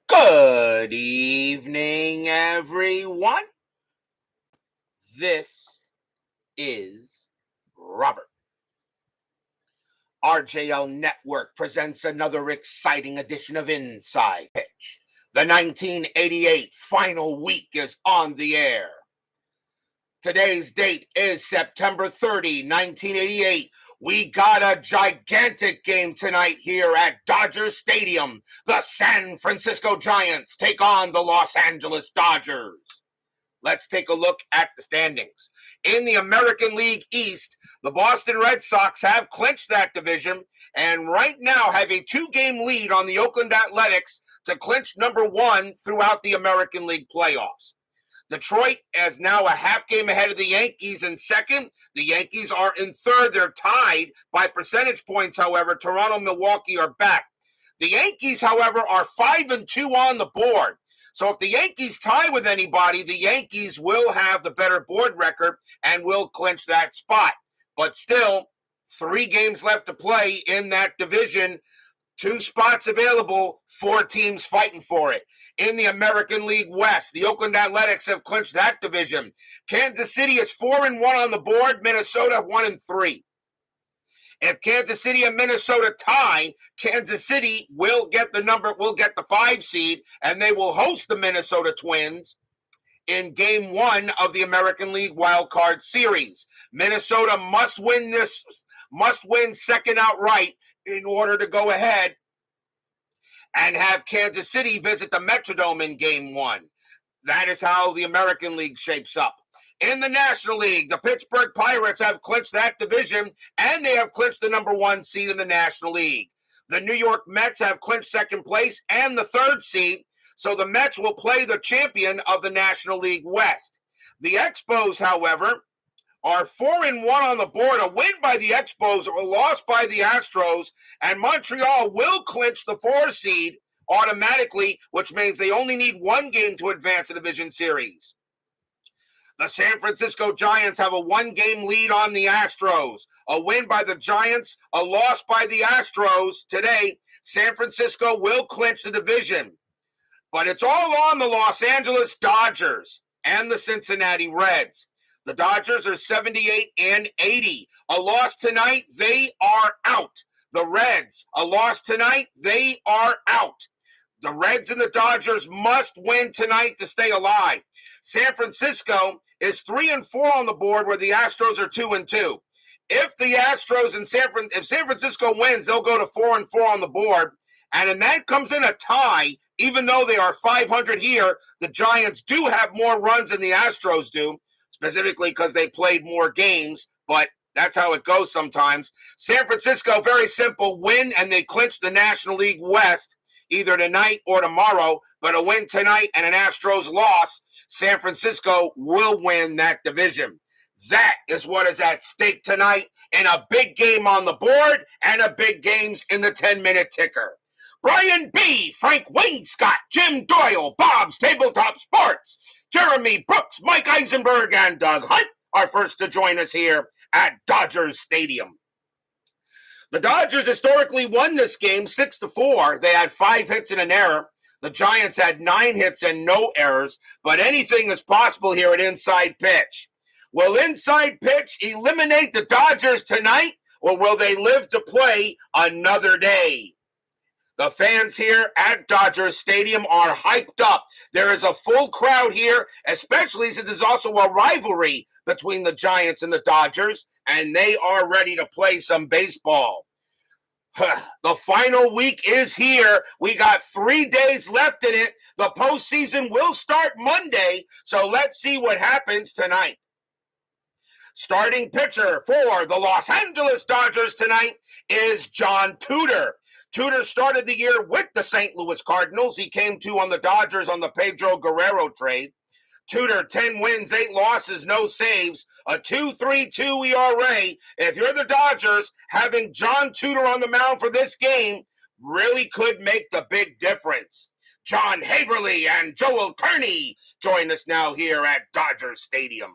Good evening, everyone. This is Robert. RJL Network presents another exciting edition of Inside Pitch. The 1988 final week is on the air. Today's date is September 30, 1988. We got a gigantic game tonight here at Dodger Stadium. The San Francisco Giants take on the Los Angeles Dodgers. Let's take a look at the standings. In the American League East, the Boston Red Sox have clinched that division and right now have a 2-game lead on the Oakland Athletics to clinch number 1 throughout the American League playoffs. Detroit is now a half game ahead of the Yankees in second. The Yankees are in third. They're tied by percentage points, however. Toronto, Milwaukee are back. The Yankees, however, are 5-2 on the board. So if the Yankees tie with anybody, the Yankees will have the better board record and will clinch that spot. But still, 3 games left to play in that division. 2 spots available, 4 teams fighting for it. In the American League West, the Oakland Athletics have clinched that division. Kansas City is 4-1 on the board, Minnesota 1-3. If Kansas City and Minnesota tie, Kansas City will get the 5 seed, and they will host the Minnesota Twins in Game 1 of the American League Wild Card Series. Minnesota must win second outright in order to go ahead and have Kansas City visit the Metrodome in Game 1. That is how the American League shapes up. In the National League, the Pittsburgh Pirates have clinched that division, and they have clinched the number 1 seed in the National League. The New York Mets have clinched second place and the 3rd seed, so the Mets will play the champion of the National League West. The Expos, however, are 4-1 on the board. A win by the Expos or a loss by the Astros, and Montreal will clinch the 4 seed automatically, which means they only need 1 game to advance the division series. The San Francisco Giants have a 1-game lead on the Astros. A win by the Giants, a loss by the Astros today. San Francisco will clinch the division. But it's all on the Los Angeles Dodgers and the Cincinnati Reds. The Dodgers are 78-80. A loss tonight, they are out. The Reds, a loss tonight, they are out. The Reds and the Dodgers must win tonight to stay alive. San Francisco is 3-4 on the board, where the Astros are 2-2. If the Astros and if San Francisco wins, they'll go to 4-4 on the board. And then that comes in a tie, even though they are 500 here. The Giants do have more runs than the Astros do, specifically because they played more games, but that's how it goes sometimes. San Francisco, very simple, win and they clinch the National League West either tonight or tomorrow, but a win tonight and an Astros loss, San Francisco will win that division. That is what is at stake tonight in a big game on the board and a big games in the 10-minute ticker. Brian B., Frank Wainscott, Jim Doyle, Bob's Tabletop Sports, Jeremy Brooks, Mike Eisenberg, and Doug Hunt are first to join us here at Dodgers Stadium. The Dodgers historically won this game 6-4. They had 5 hits and an error. The Giants had 9 hits and no errors, but anything is possible here at Inside Pitch. Will Inside Pitch eliminate the Dodgers tonight, or will they live to play another day? The fans here at Dodger Stadium are hyped up. There is a full crowd here, especially since there's also a rivalry between the Giants and the Dodgers, and they are ready to play some baseball. The final week is here. We got 3 days left in it. The postseason will start Monday, so let's see what happens tonight. Starting pitcher for the Los Angeles Dodgers tonight is John Tudor. Tudor started the year with the St. Louis Cardinals. He came to on the Dodgers on the Pedro Guerrero trade. Tudor, 10 wins, 8 losses, no saves, a 2.32 ERA. If you're the Dodgers, having John Tudor on the mound for this game really could make the big difference. John Haverly and Joel Turney join us now here at Dodger Stadium.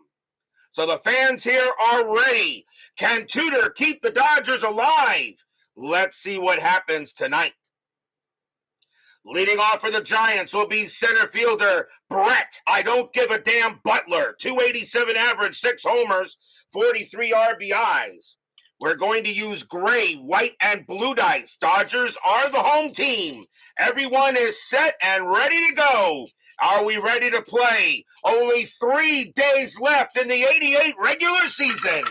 So the fans here are ready. Can Tudor keep the Dodgers alive? Let's see what happens tonight. Leading off for the Giants will be center fielder Brett "I don't give a damn" Butler. 287 average, 6 homers, 43 RBIs. We're going to use gray, white, and blue dice. Dodgers are the home team. Everyone is set and ready to go. Are we ready to play? Only 3 days left in the 88 regular season.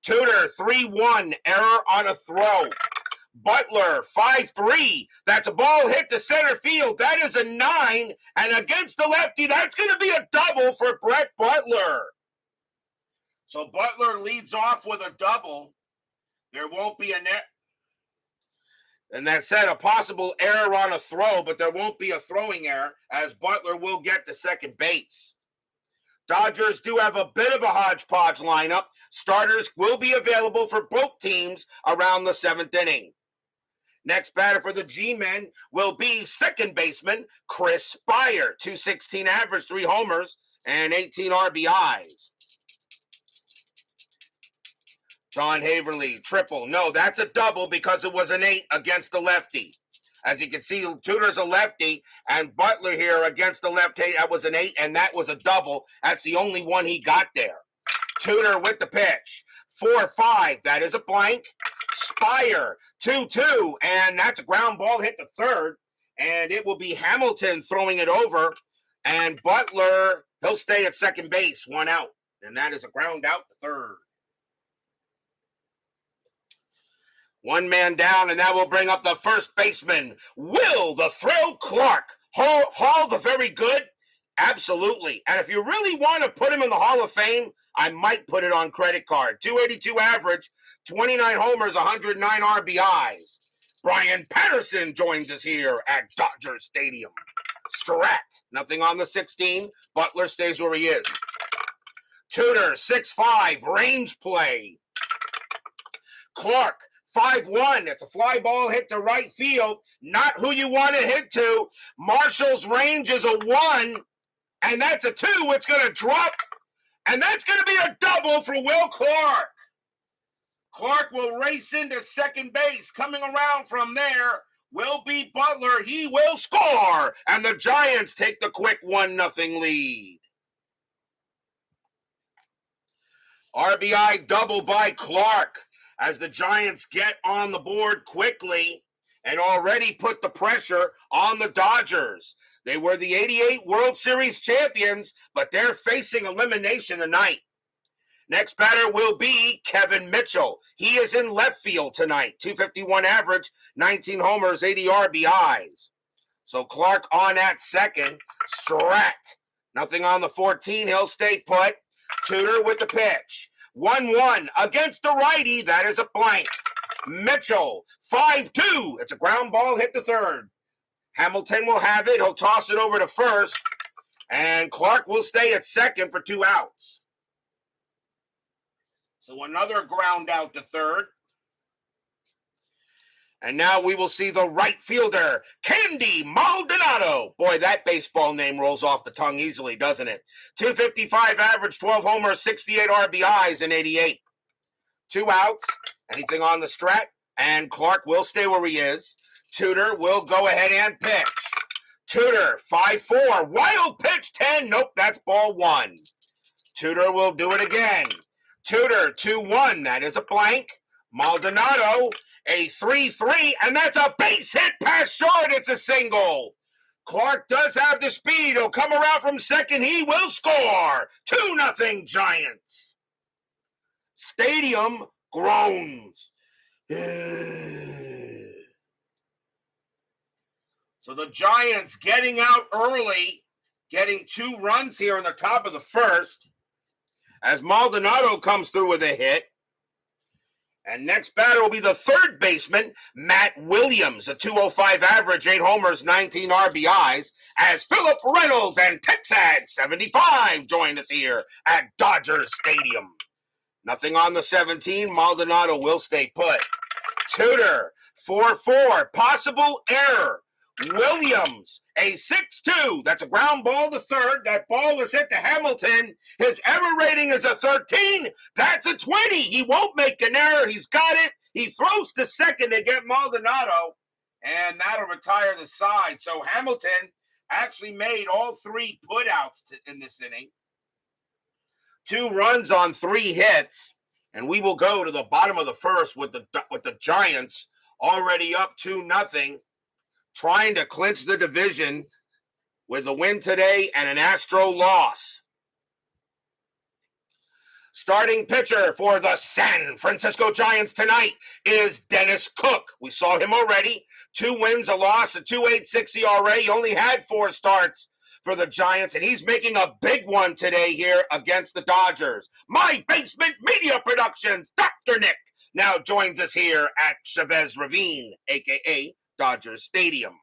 Tudor, 3-1, error on a throw. Butler, 5-3. That's a ball hit to center field. That is a 9. And against the lefty, that's going to be a double for Brett Butler. So Butler leads off with a double. There won't be a net. And that said, a possible error on a throw, but there won't be a throwing error as Butler will get to second base. Dodgers do have a bit of a hodgepodge lineup. Starters will be available for both teams around the 7th inning. Next batter for the G-men will be second baseman Chris Spire. 216 average, 3 homers, and 18 RBIs. John Haverly, triple. No, that's a double because it was an 8 against the lefty. As you can see, Tudor's a lefty, and Butler here against the left-hand, that was an 8, and that was a double. That's the only one he got there. Tudor with the pitch. 4-5, that is a blank. Spire, 2-2, and that's a ground ball hit to third, and it will be Hamilton throwing it over, and Butler, he'll stay at second base, 1 out, and that is a ground out to third. 1 man down, and that will bring up the first baseman, Will the Thrill Clark. Hall the Very Good? Absolutely. And if you really want to put him in the Hall of Fame, I might put it on credit card. 282 average, 29 homers, 109 RBIs. Brian Patterson joins us here at Dodger Stadium. Strat, nothing on the 16. Butler stays where he is. Tudor, 6'5", range play. Clark, 5-1. It's a fly ball hit to right field. Not who you want to hit to. Marshall's range is a 1, and that's a 2. It's going to drop, and that's going to be a double for Will Clark. Clark will race into second base. Coming around from there will be Butler. He will score, and the Giants take the quick 1-0 lead. RBI double by Clark, as the Giants get on the board quickly and already put the pressure on the Dodgers. They were the 88 World Series champions, but they're facing elimination tonight. Next batter will be Kevin Mitchell. He is in left field tonight. 251 average, 19 homers, 80 RBIs. So Clark on at second. Strat, nothing on the 14. He'll stay put. Tudor with the pitch. 1-1 against the righty. That is a blank. Mitchell, 5-2. It's a ground ball hit to third. Hamilton will have it. He'll toss it over to first. And Clark will stay at second for 2 outs. So another ground out to third. And now we will see the right fielder, Candy Maldonado. Boy, that baseball name rolls off the tongue easily, doesn't it? 255 average, 12 homers, 68 RBIs in 88. 2 outs. Anything on the strat? And Clark will stay where he is. Tudor will go ahead and pitch. Tudor, 5-4. Wild pitch, 10. Nope, that's ball 1. Tudor will do it again. Tudor, 2-1. That is a blank. Maldonado, a 3-3, and that's a base hit past short. It's a single. Clark does have the speed. He'll come around from second. He will score. 2-0 Giants. Stadium groans. So the Giants getting out early, getting 2 runs here in the top of the first, as Maldonado comes through with a hit. And next batter will be the third baseman, Matt Williams, a 205 average, 8 homers, 19 RBIs, as Philip Reynolds and Texas 75 join us here at Dodger Stadium. Nothing on the 17. Maldonado will stay put. Tudor, 4-4, possible error. Williams, a 6-2. That's a ground ball to third. That ball is hit to Hamilton. His error rating is a 13. That's a 20. He won't make an error. He's got it. He throws to second to get Maldonado. and that'll retire the side. So Hamilton actually made all three putouts in this inning. 2 runs on 3 hits, and we will go to the bottom of the first with the Giants already up 2-0, trying to clinch the division with a win today and an Astro loss. Starting pitcher for the San Francisco Giants tonight is Dennis Cook. We saw him already. 2 wins, a loss, a 2.86 ERA. He only had 4 starts for the Giants, and he's making a big one today here against the Dodgers. My Basement Media Productions, Dr. Nick, now joins us here at Chavez Ravine, a.k.a. Dodger Stadium.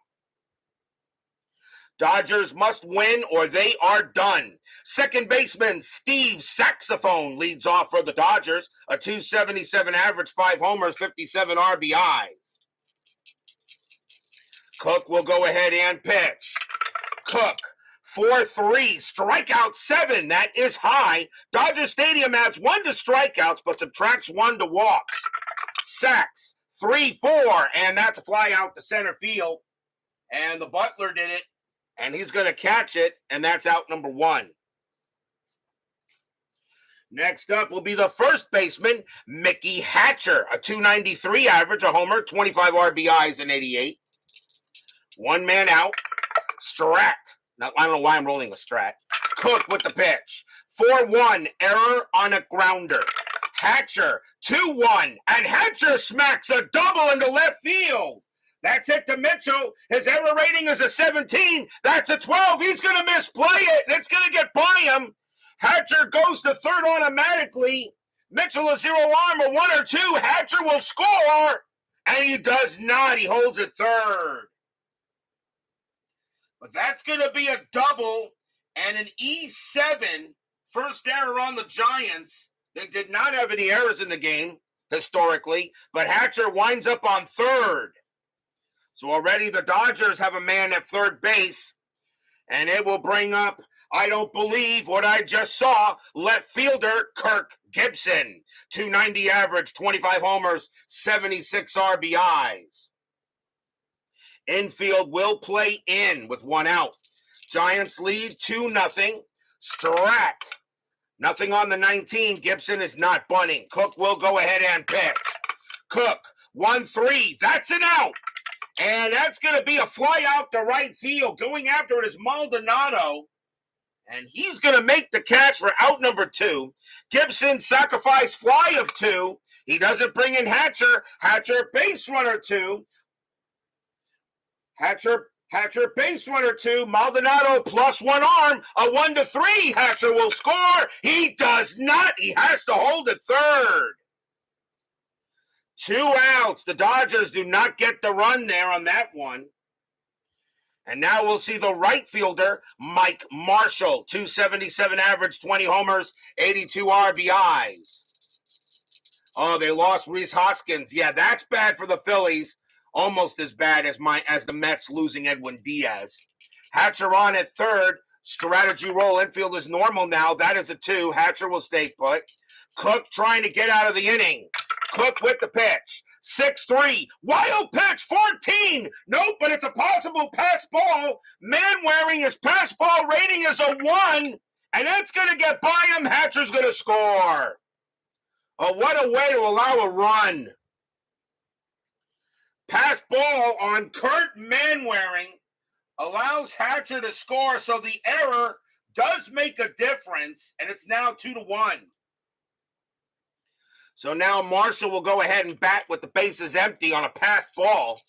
Dodgers must win or they are done. Second baseman Steve Saxophone leads off for the Dodgers. A 277 average, 5 homers, 57 RBIs. Cook will go ahead and pitch. Cook, 4-3, strikeout 7. That is high. Dodger Stadium adds 1 to strikeouts but subtracts 1 to walks. Sax, 3-4, and that's a fly out to center field. And the Butler did it. And he's going to catch it, and that's out number 1. Next up will be the first baseman, Mickey Hatcher. A 293 average, a homer, 25 RBIs in 88. 1 man out. Strat. Now, I don't know why I'm rolling a strat. Cook with the pitch. 4-1, error on a grounder. Hatcher, 2-1, and Hatcher smacks a double into left field. That's it to Mitchell. His error rating is a 17. That's a 12. He's going to misplay it, and it's going to get by him. Hatcher goes to third automatically. Mitchell a 0 arm, a 1 or 2. Hatcher will score, and he does not. He holds it third. But that's going to be a double and an E7. First error on the Giants. They did not have any errors in the game, historically, but Hatcher winds up on third. So already the Dodgers have a man at third base, and it will bring up, I don't believe what I just saw, left fielder Kirk Gibson. 290 average, 25 homers, 76 RBIs. Infield will play in with 1 out. Giants lead 2-0. Strat, nothing on the 19. Gibson is not bunting. Cook will go ahead and pitch. Cook, 1-3. That's an out. And that's going to be a fly out to right field. Going after it is Maldonado. And he's going to make the catch for out number 2. Gibson sacrifice fly of 2. He doesn't bring in Hatcher. Hatcher base runner 2. Hatcher base runner 2. Maldonado plus 1 arm. A 1-3. Hatcher will score. He does not. He has to hold it third. 2 outs. The Dodgers do not get the run there on that one. And now we'll see the right fielder, Mike Marshall. 277 average, 20 homers, 82 RBIs. Oh, they lost Rhys Hoskins. Yeah, that's bad for the Phillies. Almost as bad as the Mets losing Edwin Diaz. Hatcher on at third. Strategy roll. Infield is normal now. That is a 2. Hatcher will stay put. Cook trying to get out of the inning. Cook with the pitch. 6-3. Wild pitch. 14. Nope, but it's a possible pass ball. Man wearing his pass ball rating is a 1. And that's going to get by him. Hatcher's going to score. Oh, what a way to allow a run. Pass ball on Kurt Manwaring allows Hatcher to score. So the error does make a difference. And it's now 2-1. So now Marshall will go ahead and bat with the bases empty on a pass ball.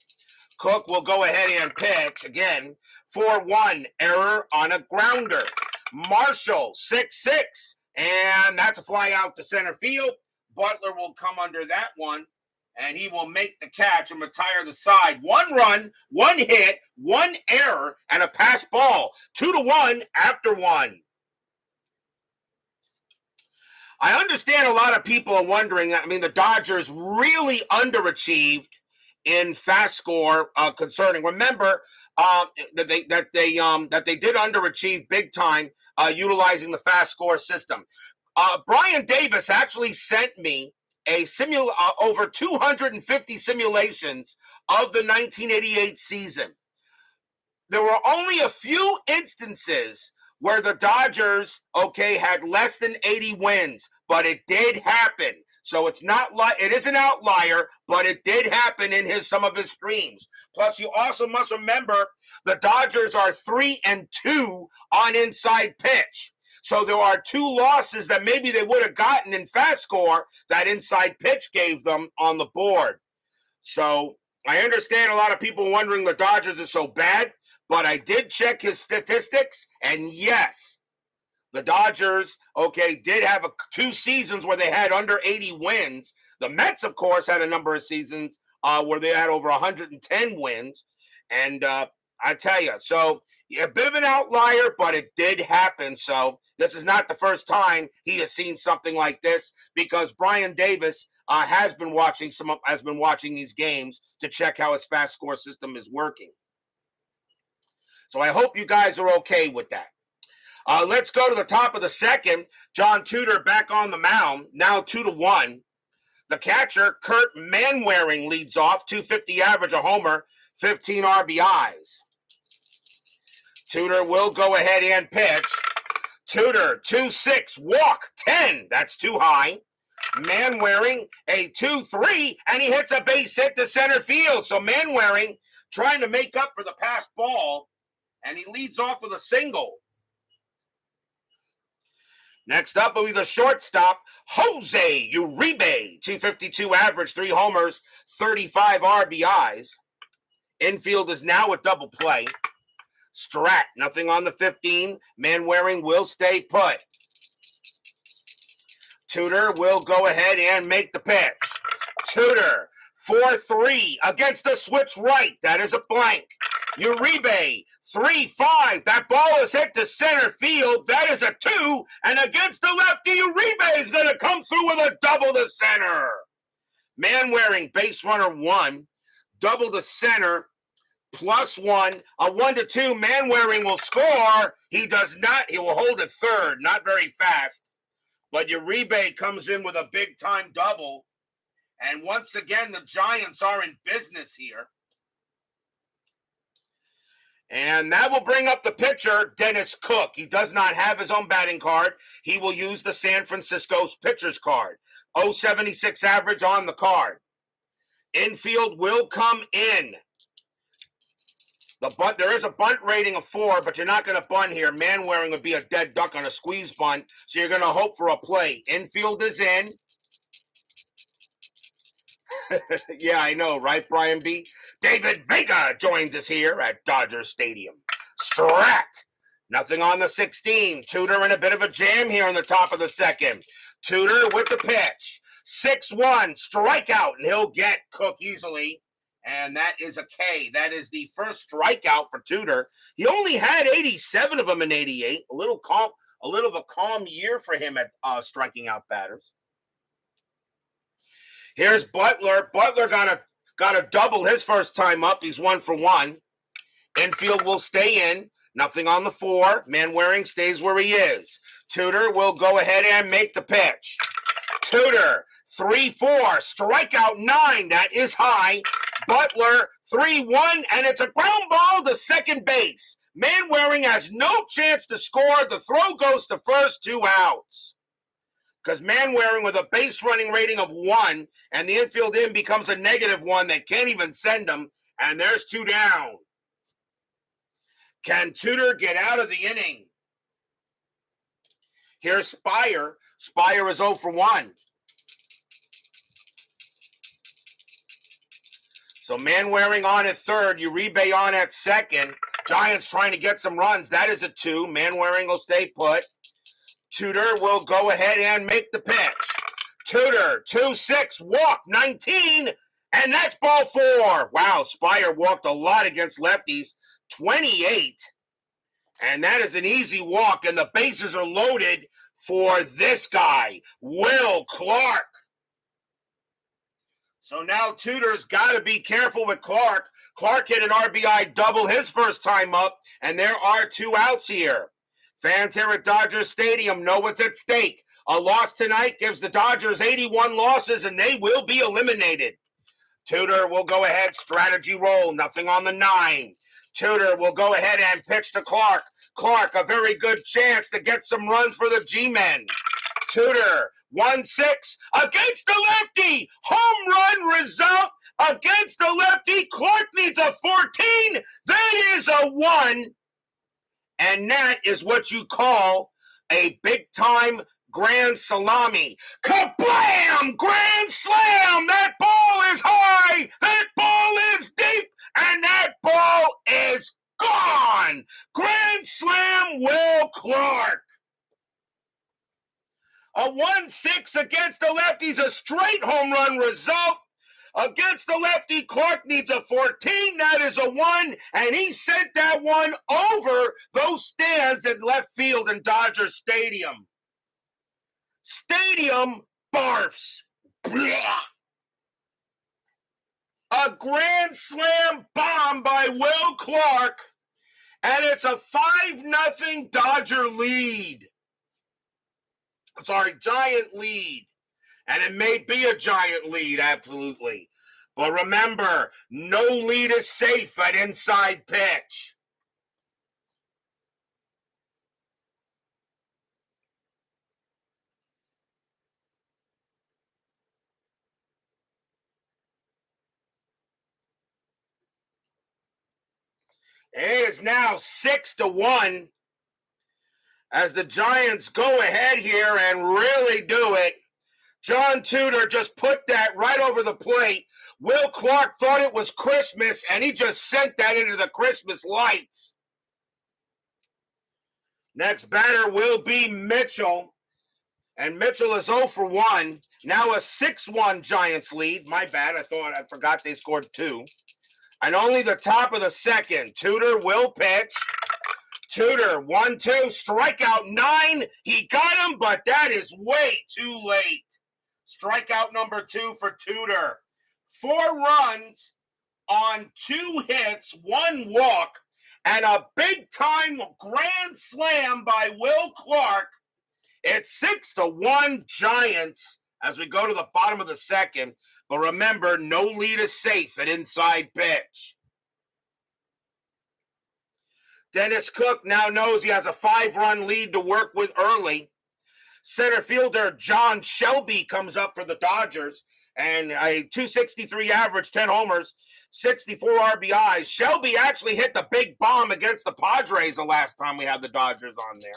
Cook will go ahead and pitch again. 4-1, error on a grounder. Marshall, 6-6, and that's a fly out to center field. Butler will come under that one, and he will make the catch and retire the side. 1 run, 1 hit, 1 error, and a pass ball. 2-1 after 1. I understand a lot of people are wondering. I mean, the Dodgers really underachieved in FastScore concerning. Remember that they did underachieve big time utilizing the FastScore system. Brian Davis actually sent me over 250 simulations of the 1988 season. There were only a few instances where the Dodgers, had less than 80 wins, but it did happen. So it is an outlier, but it did happen in some of his streams. Plus, you also must remember the Dodgers are 3-2 on inside pitch. So there are 2 losses that maybe they would have gotten in FastScore that inside pitch gave them on the board. So I understand a lot of people wondering the Dodgers are so bad, but I did check his statistics, and yes, the Dodgers, did have 2 seasons where they had under 80 wins. The Mets, of course, had a number of seasons where they had over 110 wins. And I tell you, so a bit of an outlier, but it did happen. So this is not the first time he has seen something like this, because Brian Davis has been watching these games to check how his FastScore system is working. So I hope you guys are okay with that. Let's go to the top of the second. John Tudor back on the mound, now 2-1. The catcher, Kurt Manwaring, leads off, 250 average, a homer, 15 RBIs. Tudor will go ahead and pitch. Tudor, 2-6, walk, 10. That's too high. Manwaring, a 2-3, and he hits a base hit to center field. So Manwaring trying to make up for the past ball, and he leads off with a single. Next up will be the shortstop, Jose Uribe, 252 average, 3 homers, 35 RBIs. Infield is now a double play. Strat, nothing on the 15. Manwaring will stay put. Tudor will go ahead and make the pitch. Tudor, 4-3 against the switch right. That is a blank. Uribe, 3-5. That ball is hit to center field. That is a 2. And against the lefty, Uribe is going to come through with a double to center. Manwaring, base runner 1. Double to center, +1. A 1-2. Manwaring will score. He does not. He will hold it third. Not very fast. But Uribe comes in with a big-time double. And once again, the Giants are in business here. And that will bring up the pitcher, Dennis Cook. He does not have his own batting card. He will use the San Francisco's pitcher's card. 0.76 average on the card. Infield will come in. There is a bunt rating of 4, but you're not going to bunt here. Manwaring would be a dead duck on a squeeze bunt, so you're going to hope for a play. Infield is in. Yeah, I know, right, Brian B? David Vega joins us here at Dodger Stadium. Strat, nothing on the 16. Tudor in a bit of a jam here in the top of the second. Tudor with the pitch. 6-1, strikeout, and he'll get Cook easily. And that is a K. That is the first strikeout for Tudor. He only had 87 of them in 88. A little of a calm year for him at striking out batters. Here's Butler. Butler got a double his first time up. He's 1 for 1. Infield will stay in. Nothing on the 4. Manwaring stays where he is. Tudor will go ahead and make the pitch. Tudor, 3-4. Strikeout 9. That is high. Butler, 3-1. And it's a ground ball to second base. Manwaring has no chance to score. The throw goes to first, 2 outs. Because Manwaring with a base running rating of 1 and the infield in becomes a -1. They can't even send them, and there's 2 down. Can Tudor get out of the inning? Here's Spire. Spire is 0 for 1. So Manwaring on at third, Uribe on at second. Giants trying to get some runs. That is a 2. Manwaring will stay put. Tudor will go ahead and make the pitch. Tudor, 2-6, walk, 19, and that's ball 4. Wow, Spire walked a lot against lefties, 28. And that is an easy walk, and the bases are loaded for this guy, Will Clark. So now Tudor's got to be careful with Clark. Clark hit an RBI double his first time up, and there are 2 outs here. Fans here at Dodger Stadium know what's at stake. A loss tonight gives the Dodgers 81 losses, and they will be eliminated. Tudor will go ahead, strategy roll, nothing on the 9. Tudor will go ahead and pitch to Clark. Clark, a very good chance to get some runs for the G-men. Tudor, 1-6 against the lefty. Home run result against the lefty. Clark needs a 14. That is a 1. And that is what you call a big-time grand salami. Kablam! Grand slam! That ball is high! That ball is deep! And that ball is gone! Grand slam, Will Clark! A 1-6 against the lefties, a straight home run result. Against the lefty, Clark needs a 14. That is a 1, and he sent that one over those stands at left field in Dodger Stadium. Stadium barfs. Blah. A grand slam bomb by Will Clark, and it's a 5-0 Dodger lead. Sorry, giant lead. And it may be a giant lead, absolutely. But remember, no lead is safe at inside pitch. It is now 6-1 as the Giants go ahead here and really do it. John Tudor just put that right over the plate. Will Clark thought it was Christmas, and he just sent that into the Christmas lights. Next batter will be Mitchell, and Mitchell is 0 for 1. Now a 6-1 Giants lead. My bad, I forgot they scored 2. And only the top of the second. Tudor will pitch. Tudor, 1-2, strikeout 9. He got him, but that is way too late. Strikeout number 2 for Tudor. 4 runs on 2 hits, 1 walk, and a big-time grand slam by Will Clark. It's 6-1 Giants as we go to the bottom of the second. But remember, no lead is safe at inside pitch. Dennis Cook now knows he has a 5-run lead to work with early. Center fielder John Shelby comes up for the Dodgers, and a 263 average, 10 homers, 64 RBIs. Shelby actually hit the big bomb against the Padres the last time we had the Dodgers on there.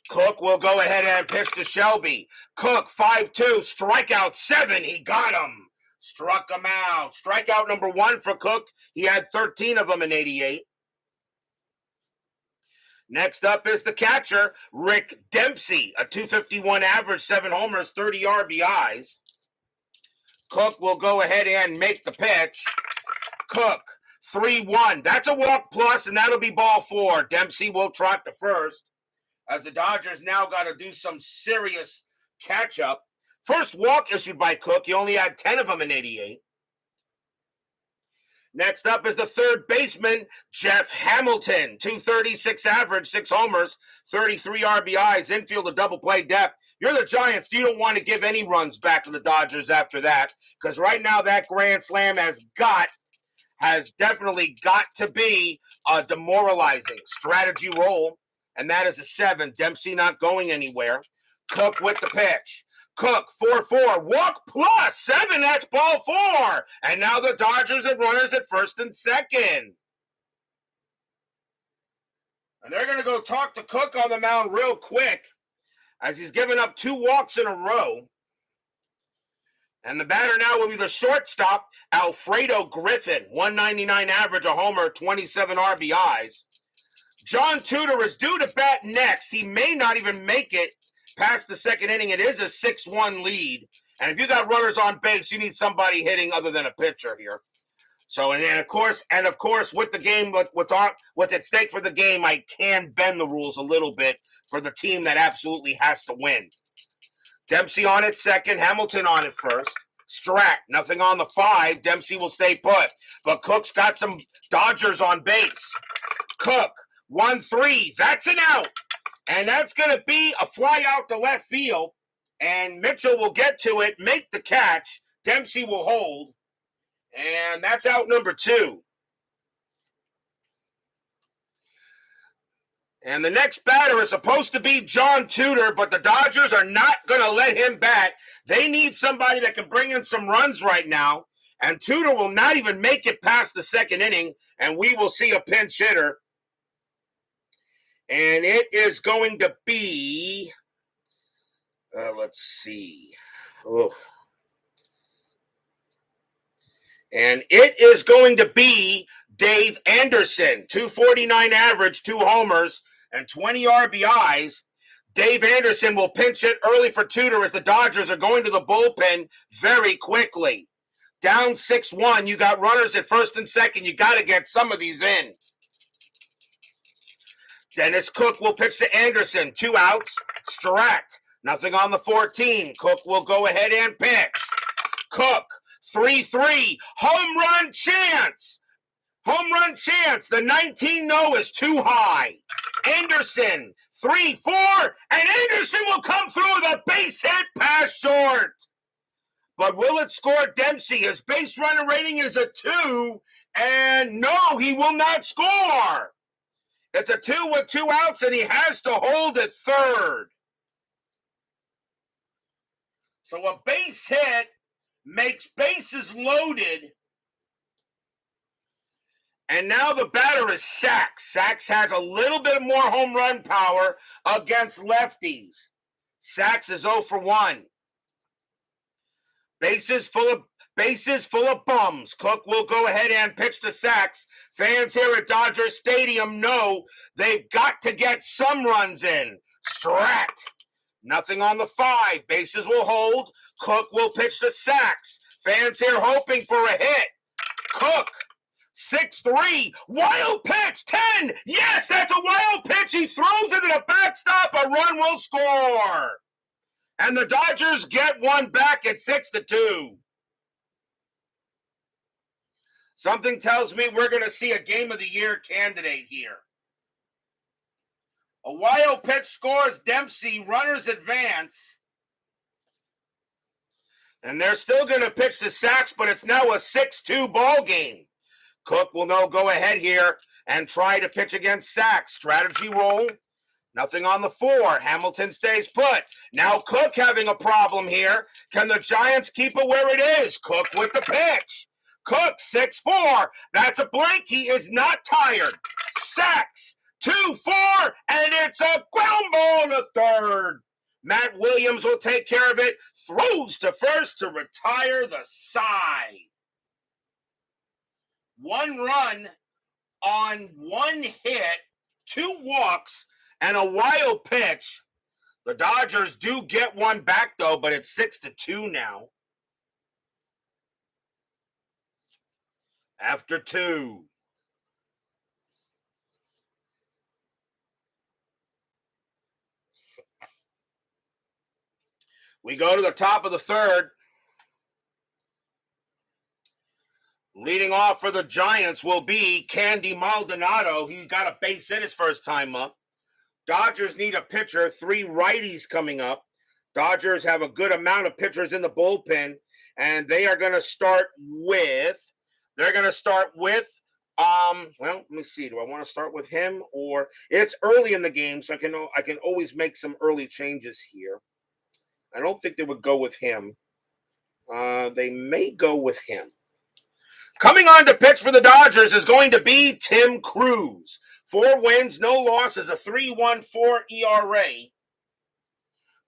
Cook will go ahead and pitch to Shelby. Cook, 5-2, strikeout 7. He got him. Struck him out. Strikeout number 1 for Cook. He had 13 of them in 88. Next up is the catcher, Rick Dempsey, a 251 average, 7 homers, 30 RBIs. Cook will go ahead and make the pitch. Cook, 3-1. That's a walk plus, and that'll be ball 4. Dempsey will trot to first, as the Dodgers now got to do some serious catch-up. First walk issued by Cook. He only had 10 of them in 88. Next up is the third baseman, Jeff Hamilton. 236 average, 6 homers, 33 RBIs, infield a double play depth. You're the Giants. You don't want to give any runs back to the Dodgers after that, because right now that grand slam has definitely got to be a demoralizing strategy roll, and that is a 7. Dempsey not going anywhere. Cook with the pitch. Cook, 4-4, walk plus 7, that's ball 4. And now the Dodgers have runners at first and second. And they're going to go talk to Cook on the mound real quick, as he's given up 2 walks in a row. And the batter now will be the shortstop, Alfredo Griffin, 199 average, a homer, 27 RBIs. John Tudor is due to bat next. He may not even make it past the second inning. It is a 6-1 lead. And if you got runners on base, you need somebody hitting other than a pitcher here. So, and of course, with the game, what's at stake for the game, I can bend the rules a little bit for the team that absolutely has to win. Dempsey on at second, Hamilton on at first. Strack, nothing on the 5. Dempsey will stay put. But Cook's got some Dodgers on base. Cook, 1-3. That's an out. And that's going to be a fly out to left field. And Mitchell will get to it, make the catch. Dempsey will hold. And that's out number 2. And the next batter is supposed to be John Tudor, but the Dodgers are not going to let him bat. They need somebody that can bring in some runs right now. And Tudor will not even make it past the second inning, and we will see a pinch hitter. And it is going to be, let's see. Oh. And it is going to be Dave Anderson, 249 average, 2 homers, and 20 RBIs. Dave Anderson will pinch it early for Tudor as the Dodgers are going to the bullpen very quickly. Down 6-1, you got runners at first and second. You got to get some of these in. Dennis Cook will pitch to Anderson. 2 outs. Stratt. Nothing on the 14. Cook will go ahead and pitch. Cook. 3-3. Home run chance. Home run chance. The 19-0 is too high. Anderson. 3-4. And Anderson will come through with a base hit past short. But will it score Dempsey? His base running rating is a 2. And no, he will not score. It's a 2 with 2 outs, and he has to hold at third. So a base hit makes bases loaded. And now the batter is Sachs. Sachs has a little bit more home run power against lefties. Sachs is 0 for 1. Bases full of bums. Cook will go ahead and pitch to Sachs. Fans here at Dodger Stadium know they've got to get some runs in. Stratt. Nothing on the 5. Bases will hold. Cook will pitch to Sachs. Fans here hoping for a hit. Cook. 6-3. Wild pitch. 10. Yes, that's a wild pitch. He throws it to the backstop. A run will score. And the Dodgers get one back at 6-2. Something tells me we're going to see a Game of the Year candidate here. A wild pitch scores Dempsey. Runners advance. And they're still going to pitch to Sachs, but it's now a 6-2 ball game. Cook will now go ahead here and try to pitch against Sachs. Strategy roll. Nothing on the 4. Hamilton stays put. Now Cook having a problem here. Can the Giants keep it where it is? Cook with the pitch. Cook, 6-4. That's a blank. He is not tired. Sachs, 2-4, and it's a ground ball to third. Matt Williams will take care of it. Throws to first to retire the side. 1 run on 1 hit, 2 walks, and a wild pitch. The Dodgers do get one back, though, but it's 6-2 now. After 2. We go to the top of the 3rd. Leading off for the Giants will be Candy Maldonado. He got a base hit his first time up. Dodgers need a pitcher. 3 righties coming up. Dodgers have a good amount of pitchers in the bullpen, and they are going to start with. Well, let me see. Do I want to start with him, or it's early in the game, so I can always make some early changes here. I don't think they would go with him. They may go with him. Coming on to pitch for the Dodgers is going to be Tim Cruz. 4 wins, no losses, a 3.14 ERA.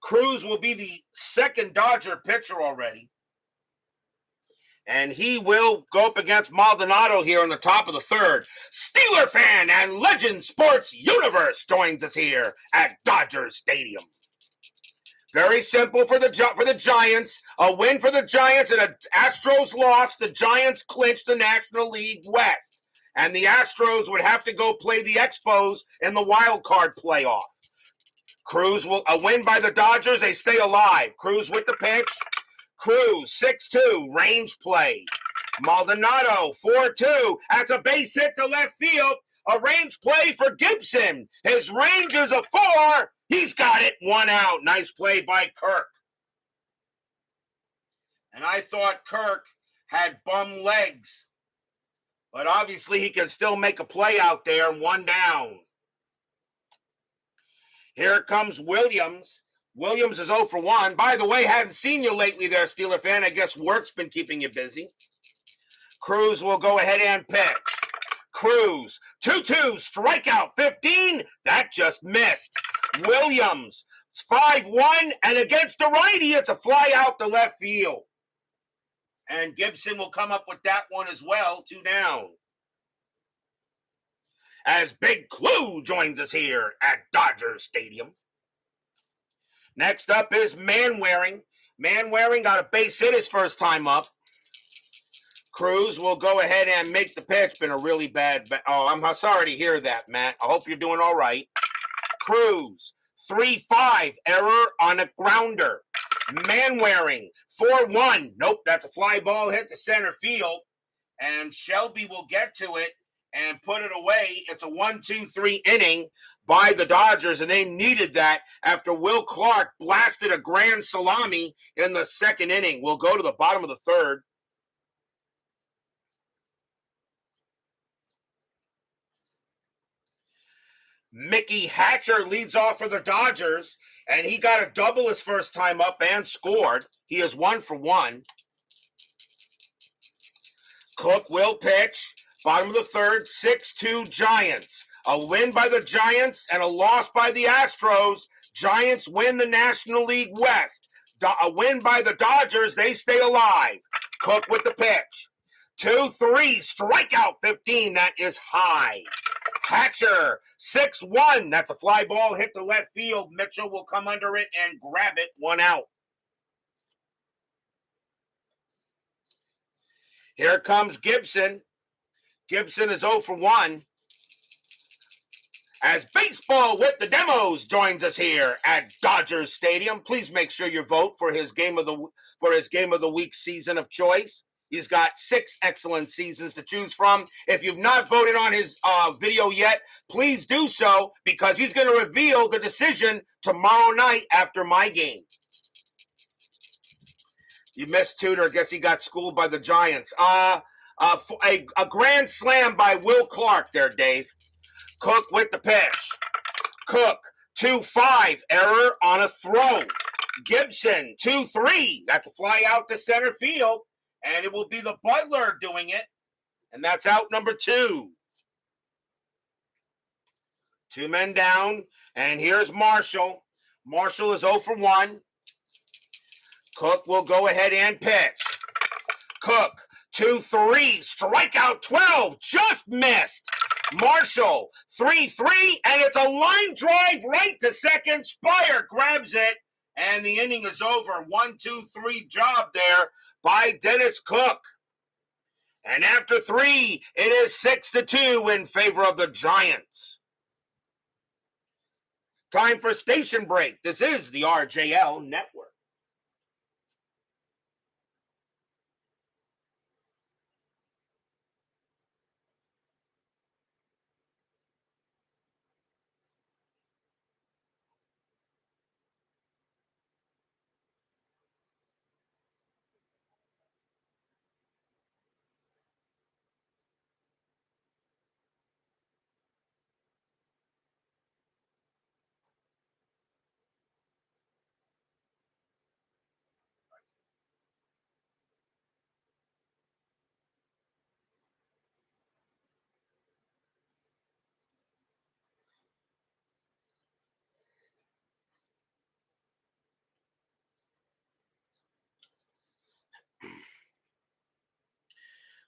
Cruz will be the 2nd Dodger pitcher already. And he will go up against Maldonado here on the top of the 3rd. Steeler fan and Legend Sports Universe joins us here at Dodger Stadium. Very simple for the Giants. A win for the Giants and an Astros loss. The Giants clinched the National League West. And the Astros would have to go play the Expos in the wild card playoff. A win by the Dodgers. They stay alive. Cruz with the pitch. Cruz, 6-2, range play. Maldonado, 4-2. That's a base hit to left field. A range play for Gibson. His range is a 4. He's got it. 1 out. Nice play by Kirk. And I thought Kirk had bum legs. But obviously he can still make a play out there. 1 down. Here comes Williams. Williams is 0 for 1. By the way, hadn't seen you lately there, Steeler fan. I guess work's been keeping you busy. Cruz will go ahead and pitch. Cruz, 2-2, strikeout 15. That just missed. Williams, 5-1, and against the righty, it's a fly out to left field. And Gibson will come up with that one as well, 2 down. As Big Clue joins us here at Dodger Stadium. Next up is Manwaring. Manwaring got a base hit his first time up. Cruz will go ahead and make the pitch. Been a really bad... Oh, I'm sorry to hear that, Matt. I hope you're doing all right. Cruz, 3-5, error on a grounder. Manwaring, 4-1. Nope, that's a fly ball hit to center field. And Shelby will get to it and put it away. It's a 1-2-3 inning by the Dodgers, and they needed that after Will Clark blasted a grand salami in the second inning. We'll go to the bottom of the third. Mickey Hatcher leads off for the Dodgers, and he got a double his first time up and scored. He is 1 for 1. Cook will pitch. Bottom of the third, 6-2 Giants. A win by the Giants and a loss by the Astros. Giants win the National League West. A win by the Dodgers, they stay alive. Cook with the pitch. 2-3, strikeout 15, that is high. Hatcher, 6-1, that's a fly ball hit to left field. Mitchell will come under it and grab it, 1 out. Here comes Gibson. Gibson is 0 for 1. As Baseball with the Demos joins us here at Dodgers Stadium. Please make sure you vote for his game of the week season of choice. He's got 6 excellent seasons to choose from. If you've not voted on his video yet, please do so, because he's going to reveal the decision tomorrow night after my game. You missed Tudor. Guess he got schooled by the Giants. A grand slam by Will Clark there, Dave. Cook with the pitch. Cook, 2-5, error on a throw. Gibson, 2-3. That's a fly out to center field. And it will be the Butler doing it. And that's out number 2. 2 men down. And here's Marshall. Marshall is 0 for 1. Cook will go ahead and pitch. Cook, 2-3, strikeout 12, just missed. Marshall, 3-3, and it's a line drive right to second. Spire grabs it, and the inning is over. 1-2-3 job there by Dennis Cook. And after 3, it is 6-2 in favor of the Giants. Time for station break. This is the RJL Network.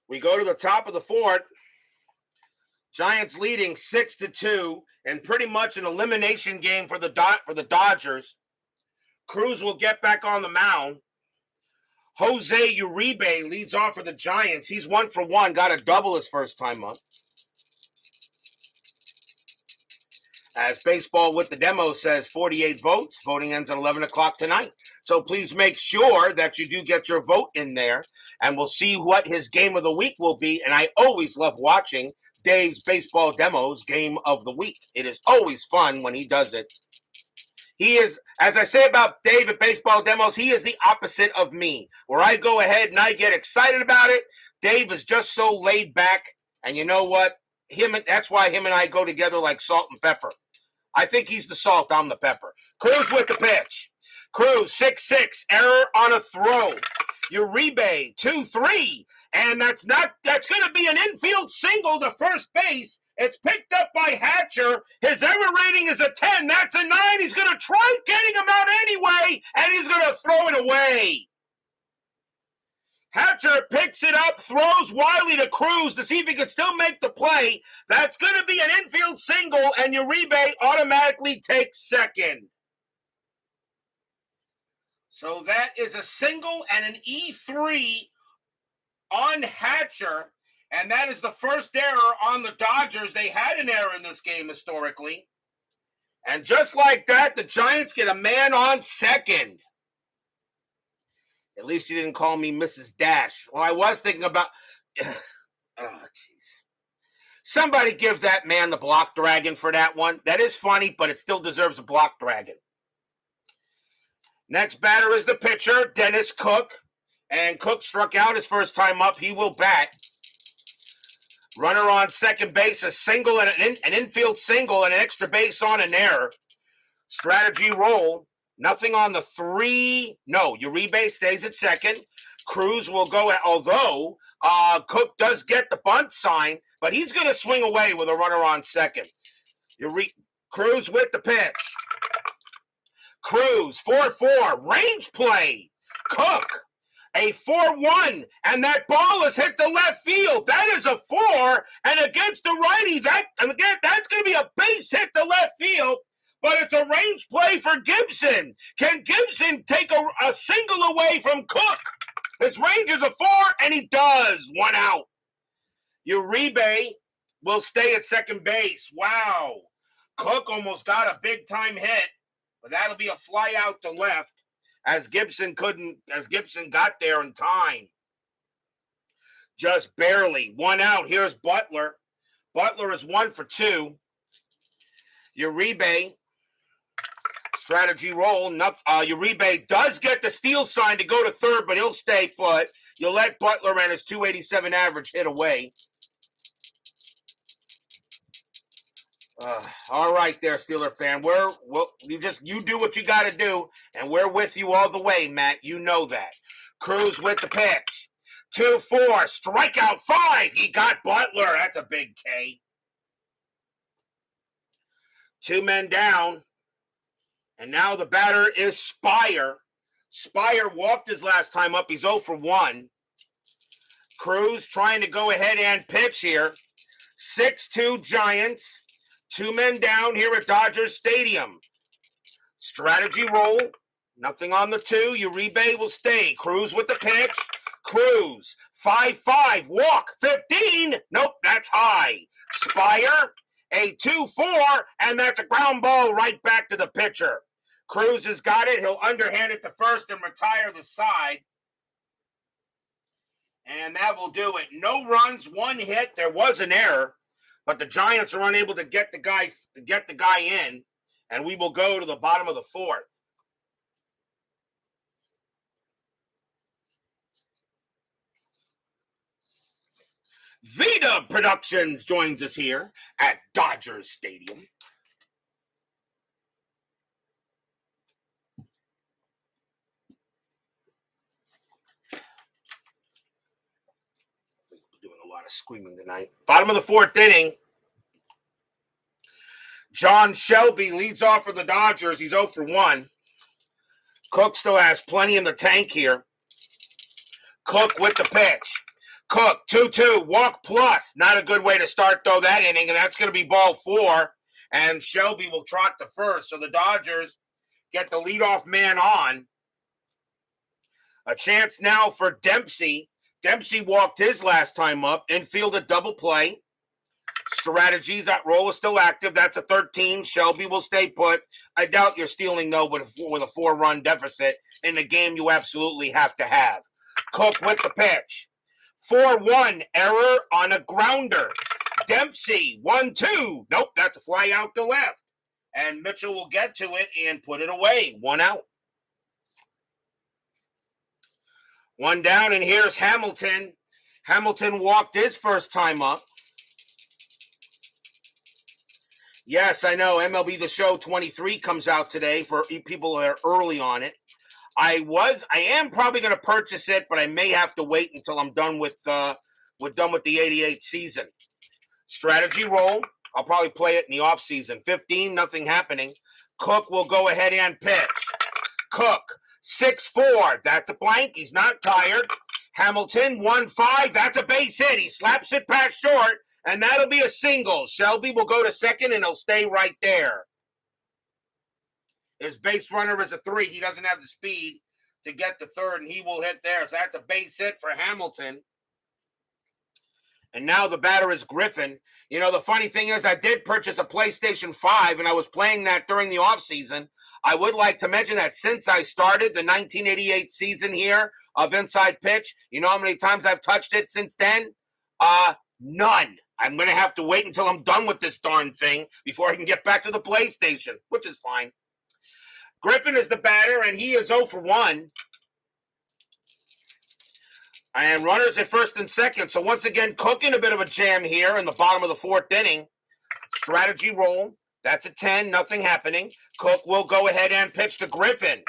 We go to the top of the fourth. Giants leading 6-2, and pretty much an elimination game for the Dodgers. Cruz will get back on the mound. Jose Uribe leads off for the Giants. He's 1 for 1, got a double his first time up. As Baseball with the Demo says, 48 votes. Voting ends at 11 o'clock tonight. So please make sure that you do get your vote in there, and we'll see what his game of the week will be. And I always love watching Dave's Baseball Demos Game of the Week. It is always fun when he does it. He is, as I say about Dave at Baseball Demos, he is the opposite of me. Where I go ahead and I get excited about it, Dave is just so laid back. And you know what? That's why him and I go together like salt and pepper. I think he's the salt, I'm the pepper. Cruz with the pitch. Cruz, 6-6, error on a throw. Uribe, 2-3, and that's going to be an infield single to first base. It's picked up by Hatcher. His error rating is a 10. That's a 9. He's going to try getting him out anyway, and he's going to throw it away. Hatcher picks it up, throws wildly to Cruz to see if he can still make the play. That's going to be an infield single, and Uribe automatically takes second. So that is a single and an E3 on Hatcher, and that is the first error on the Dodgers. They had an error in this game historically. And just like that, the Giants get a man on second. At least you didn't call me Mrs. Dash. Well, I was thinking about... Oh, jeez. Somebody give that man the block dragon for that one. That is funny, but it still deserves a block dragon. Next batter is the pitcher, Dennis Cook. And Cook struck out his first time up. He will bat. Runner on second base, a single and an infield single and an extra base on an error. Strategy roll. Nothing on the 3. No, Uribe stays at second. Cruz will go, although Cook does get the bunt sign, but he's going to swing away with a runner on second. Cruz with the pitch. Cruz, 4-4, range play. Cook, a 4-1, and that ball is hit to left field. That is a 4, and against the righty, that's going to be a base hit to left field, but it's a range play for Gibson. Can Gibson take a single away from Cook? His range is a 4, and he does. 1 out. Uribe will stay at second base. Wow. Cook almost got a big-time hit. But that'll be a fly out to left as Gibson got there in time. Just barely. 1 out. Here's Butler. Butler is 1 for 2. Uribe. Strategy roll. Uribe does get the steal sign to go to third, but he'll stay put. You'll let Butler and his 287 average hit away. All right there, Steeler fan. You do what you got to do, and we're with you all the way, Matt. You know that. Cruz with the pitch. 2-4, strikeout 5. He got Butler. That's a big K. 2 men down, and now the batter is Spire. Spire walked his last time up. He's 0 for 1. Cruz trying to go ahead and pitch here. 6-2 Giants. 2 men down here at Dodger Stadium. Strategy roll. Nothing on the 2. Uribe will stay. Cruz with the pitch. Cruz. 5-5. Walk. 15. Nope, that's high. Spire. A 2-4. And that's a ground ball right back to the pitcher. Cruz has got it. He'll underhand it to first and retire the side. And that will do it. No runs, 1 hit. There was an error. But the Giants are unable to get the guy in, and we will go to the bottom of the 4th. Vita Productions joins us here at Dodger Stadium. Lot of screaming tonight. Bottom of the 4th inning. John Shelby leads off for the Dodgers. He's 0 for 1. Cook still has plenty in the tank here. Cook with the pitch. Cook, 2-2, walk plus. Not a good way to start, though, that inning, and that's going to be ball 4. And Shelby will trot to first. So the Dodgers get the leadoff man on. A chance now for Dempsey. Dempsey walked his last time up. Infield a double play. Strategies, that roll is still active. That's a 13. Shelby will stay put. I doubt you're stealing, though, with a 4-run deficit in the game you absolutely have to have. Cook with the pitch. 4-1, error on a grounder. Dempsey, 1-2. Nope, that's a fly out to left. And Mitchell will get to it and put it away. 1 out. 1 down, and here's Hamilton. Hamilton walked his first time up. Yes, I know. MLB The Show 23 comes out today for people that are early on it. I am probably going to purchase it, but I may have to wait until I'm done with the 88 season. Strategy roll. I'll probably play it in the offseason. 15, nothing happening. Cook will go ahead and pitch. Cook, 6-4. That's a blank. He's not tired. Hamilton, 1-5. That's a base hit. He slaps it past short, and that'll be a single. Shelby will go to second, and he'll stay right there. His base runner is a 3. He doesn't have the speed to get to third, and he will hit there. So that's a base hit for Hamilton. And now the batter is Griffin. You know, the funny thing is I did purchase a PlayStation 5, and I was playing that during the offseason. I would like to mention that since I started the 1988 season here of Inside Pitch, you know how many times I've touched it since then? None. I'm going to have to wait until I'm done with this darn thing before I can get back to the PlayStation, which is fine. Griffin is the batter, and he is 0 for 1. And runners at first and second. So once again, Cook in a bit of a jam here in the bottom of the 4th inning. Strategy roll. That's a 10. Nothing happening. Cook will go ahead and pitch to Griffin.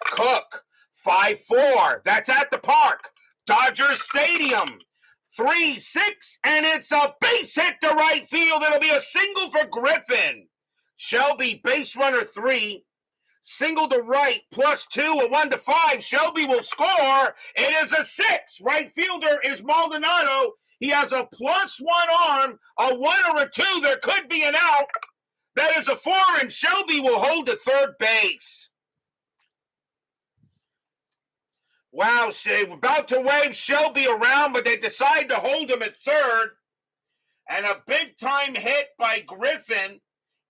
Cook, 5-4. That's at the park. Dodgers Stadium. 3-6. And it's a base hit to right field. It'll be a single for Griffin. Shelby, base runner 3. Single to right, +2, a 1-5. Shelby will score. It is a 6. Right fielder is Maldonado. He has a +1 arm, a 1 or a 2. There could be an out. That is a 4, and Shelby will hold to third base. Wow, Shea, about to wave Shelby around, but they decide to hold him at third. And a big-time hit by Griffin.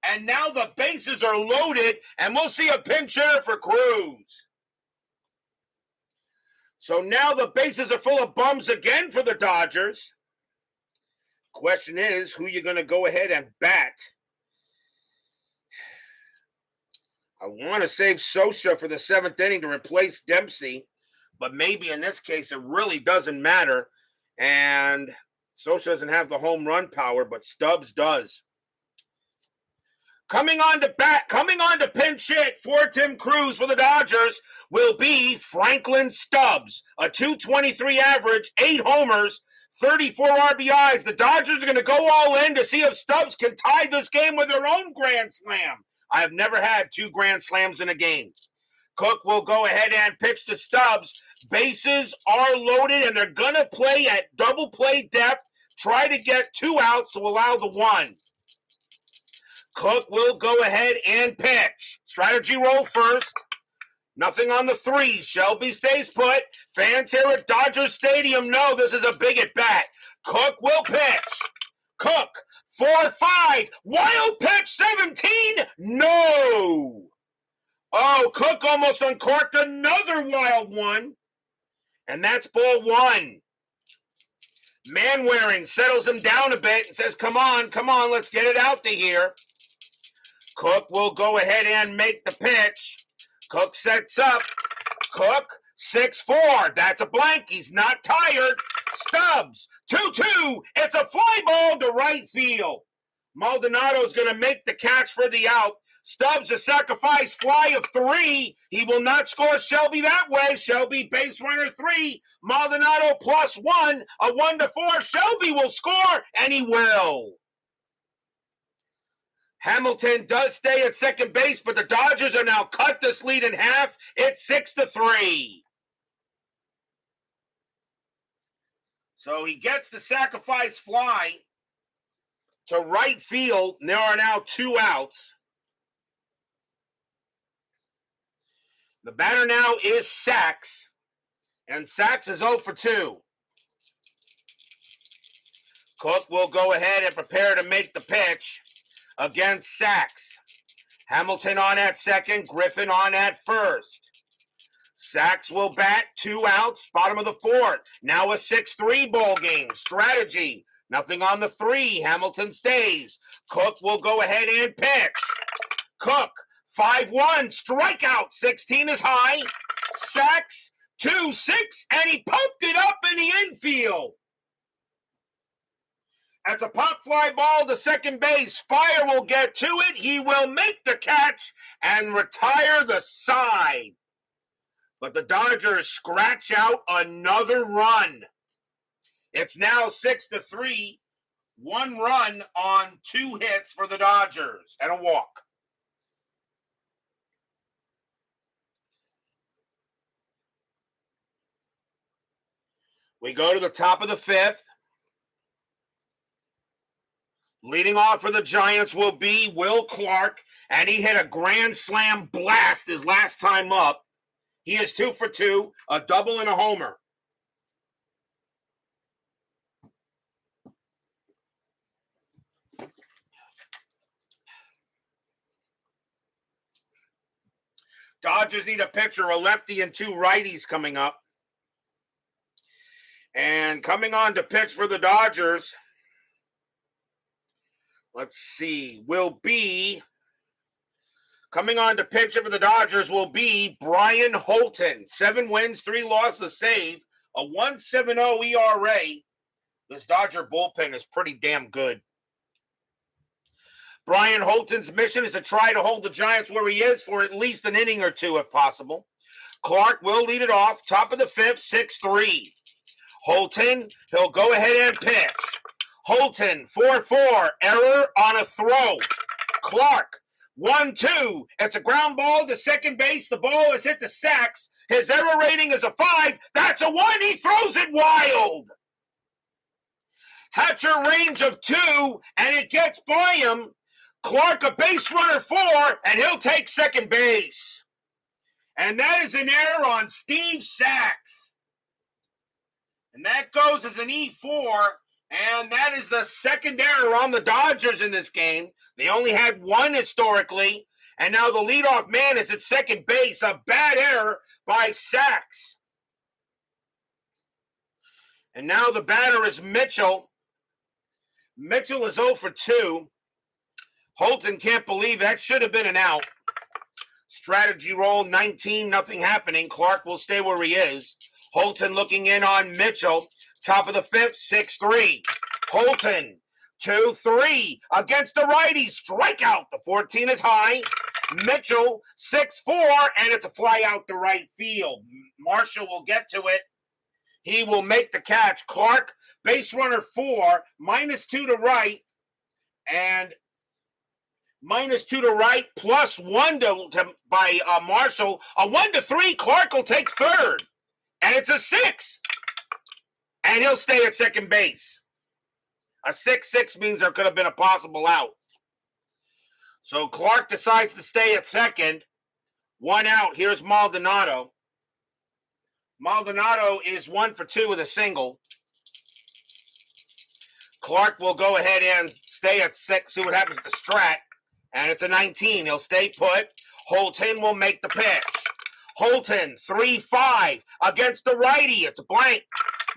And now the bases are loaded, and we'll see a pinch hitter for Cruz. So now the bases are full of bums again for the Dodgers. Question is, who you going to go ahead and bat? I want to save Sosha for the 7th inning to replace Dempsey, but maybe in this case it really doesn't matter. And Sosha doesn't have the home run power, but Stubbs does. Coming on to pinch hit for Tim Cruz for the Dodgers will be Franklin Stubbs. A .223 average, 8 homers, 34 RBIs. The Dodgers are going to go all in to see if Stubbs can tie this game with their own grand slam. I have never had 2 grand slams in a game. Cook will go ahead and pitch to Stubbs. Bases are loaded, and they're going to play at double play depth. Try to get 2 outs to allow the 1. Cook will go ahead and pitch. Strategy roll first. Nothing on the 3. Shelby stays put. Fans here at Dodger Stadium know this is a big at bat. Cook will pitch. Cook, 4-5. Wild pitch, 17. No. Oh, Cook almost uncorked another wild one. And that's ball 1. Manwaring settles him down a bit and says, come on, let's get it out to here. Cook will go ahead and make the pitch. Cook sets up. Cook, 6-4. That's a blank. He's not tired. Stubbs, 2-2. It's a fly ball to right field. Maldonado's going to make the catch for the out. Stubbs, a sacrifice fly of 3. He will not score Shelby that way. Shelby, base runner 3. Maldonado +1, a 1-4. Shelby will score, and he will. Hamilton does stay at second base, but the Dodgers are now cut this lead in half. It's 6-3. So he gets the sacrifice fly to right field. And there are now 2 outs. The batter now is Sachs, and Sachs is 0 for 2. Cook will go ahead and prepare to make the pitch against Sachs. Hamilton on at second, Griffin on at first. Sachs will bat, 2 outs, bottom of the 4th. Now a 6-3 ball game. Strategy. Nothing on the 3. Hamilton stays. Cook will go ahead and pitch. Cook, 5-1, strikeout. 16 is high. Sacks, 2-6, and he poked it up in the infield. As a pop fly ball to second base, Spire will get to it. He will make the catch and retire the side. But the Dodgers scratch out another run. It's now 6-3. 1 run on 2 hits for the Dodgers and a walk. We go to the top of the 5th. Leading off for the Giants will be Will Clark, and he hit a grand slam blast his last time up. He is 2 for 2, a double and a homer. Dodgers need a pitcher, a lefty, and 2 righties coming up. And coming on to pitch for the Dodgers, let's see, coming on to pitch for the Dodgers will be Brian Holton. 7 wins, 3 losses, save, a 1.70 ERA. This Dodger bullpen is pretty damn good. Brian Holton's mission is to try to hold the Giants where he is for at least an inning or 2 if possible. Clark will lead it off, top of the 5th, 6-3. Holton, he'll go ahead and pitch. Holton, 4-4, error on a throw. Clark, 1-2. It's a ground ball to second base. The ball is hit the sacks. His error rating is a 5. That's a 1. He throws it wild. Hatcher range of 2, and it gets by him. Clark, a base runner 4, and he'll take second base. And that is an error on Steve Sachs. And that goes as an E4. And that is the second error on the Dodgers in this game. They only had 1 historically. And now the leadoff man is at second base. A bad error by Sachs. And now the batter is Mitchell. Mitchell is 0 for 2. Holton can't believe that should have been an out. Strategy roll 19, nothing happening. Clark will stay where he is. Holton looking in on Mitchell. Top of the 5th, 6-3. Holton, 2-3 against the righty. Strikeout. The 14 is high. Mitchell, 6-4, and it's a fly out to right field. Marshall will get to it. He will make the catch. Clark, base runner 4, -2 to right, and -2 to right, +1 by Marshall. A 1-3. Clark will take third, and it's a 6. And he'll stay at second base. A 6-6 means there could have been a possible out. So Clark decides to stay at second. 1 out. Here's Maldonado. Maldonado is 1 for 2 with a single. Clark will go ahead and stay at 6, see what happens to Strat. And it's a 19. He'll stay put. Holton will make the pitch. Holton, 3-5 against the righty. It's a blank.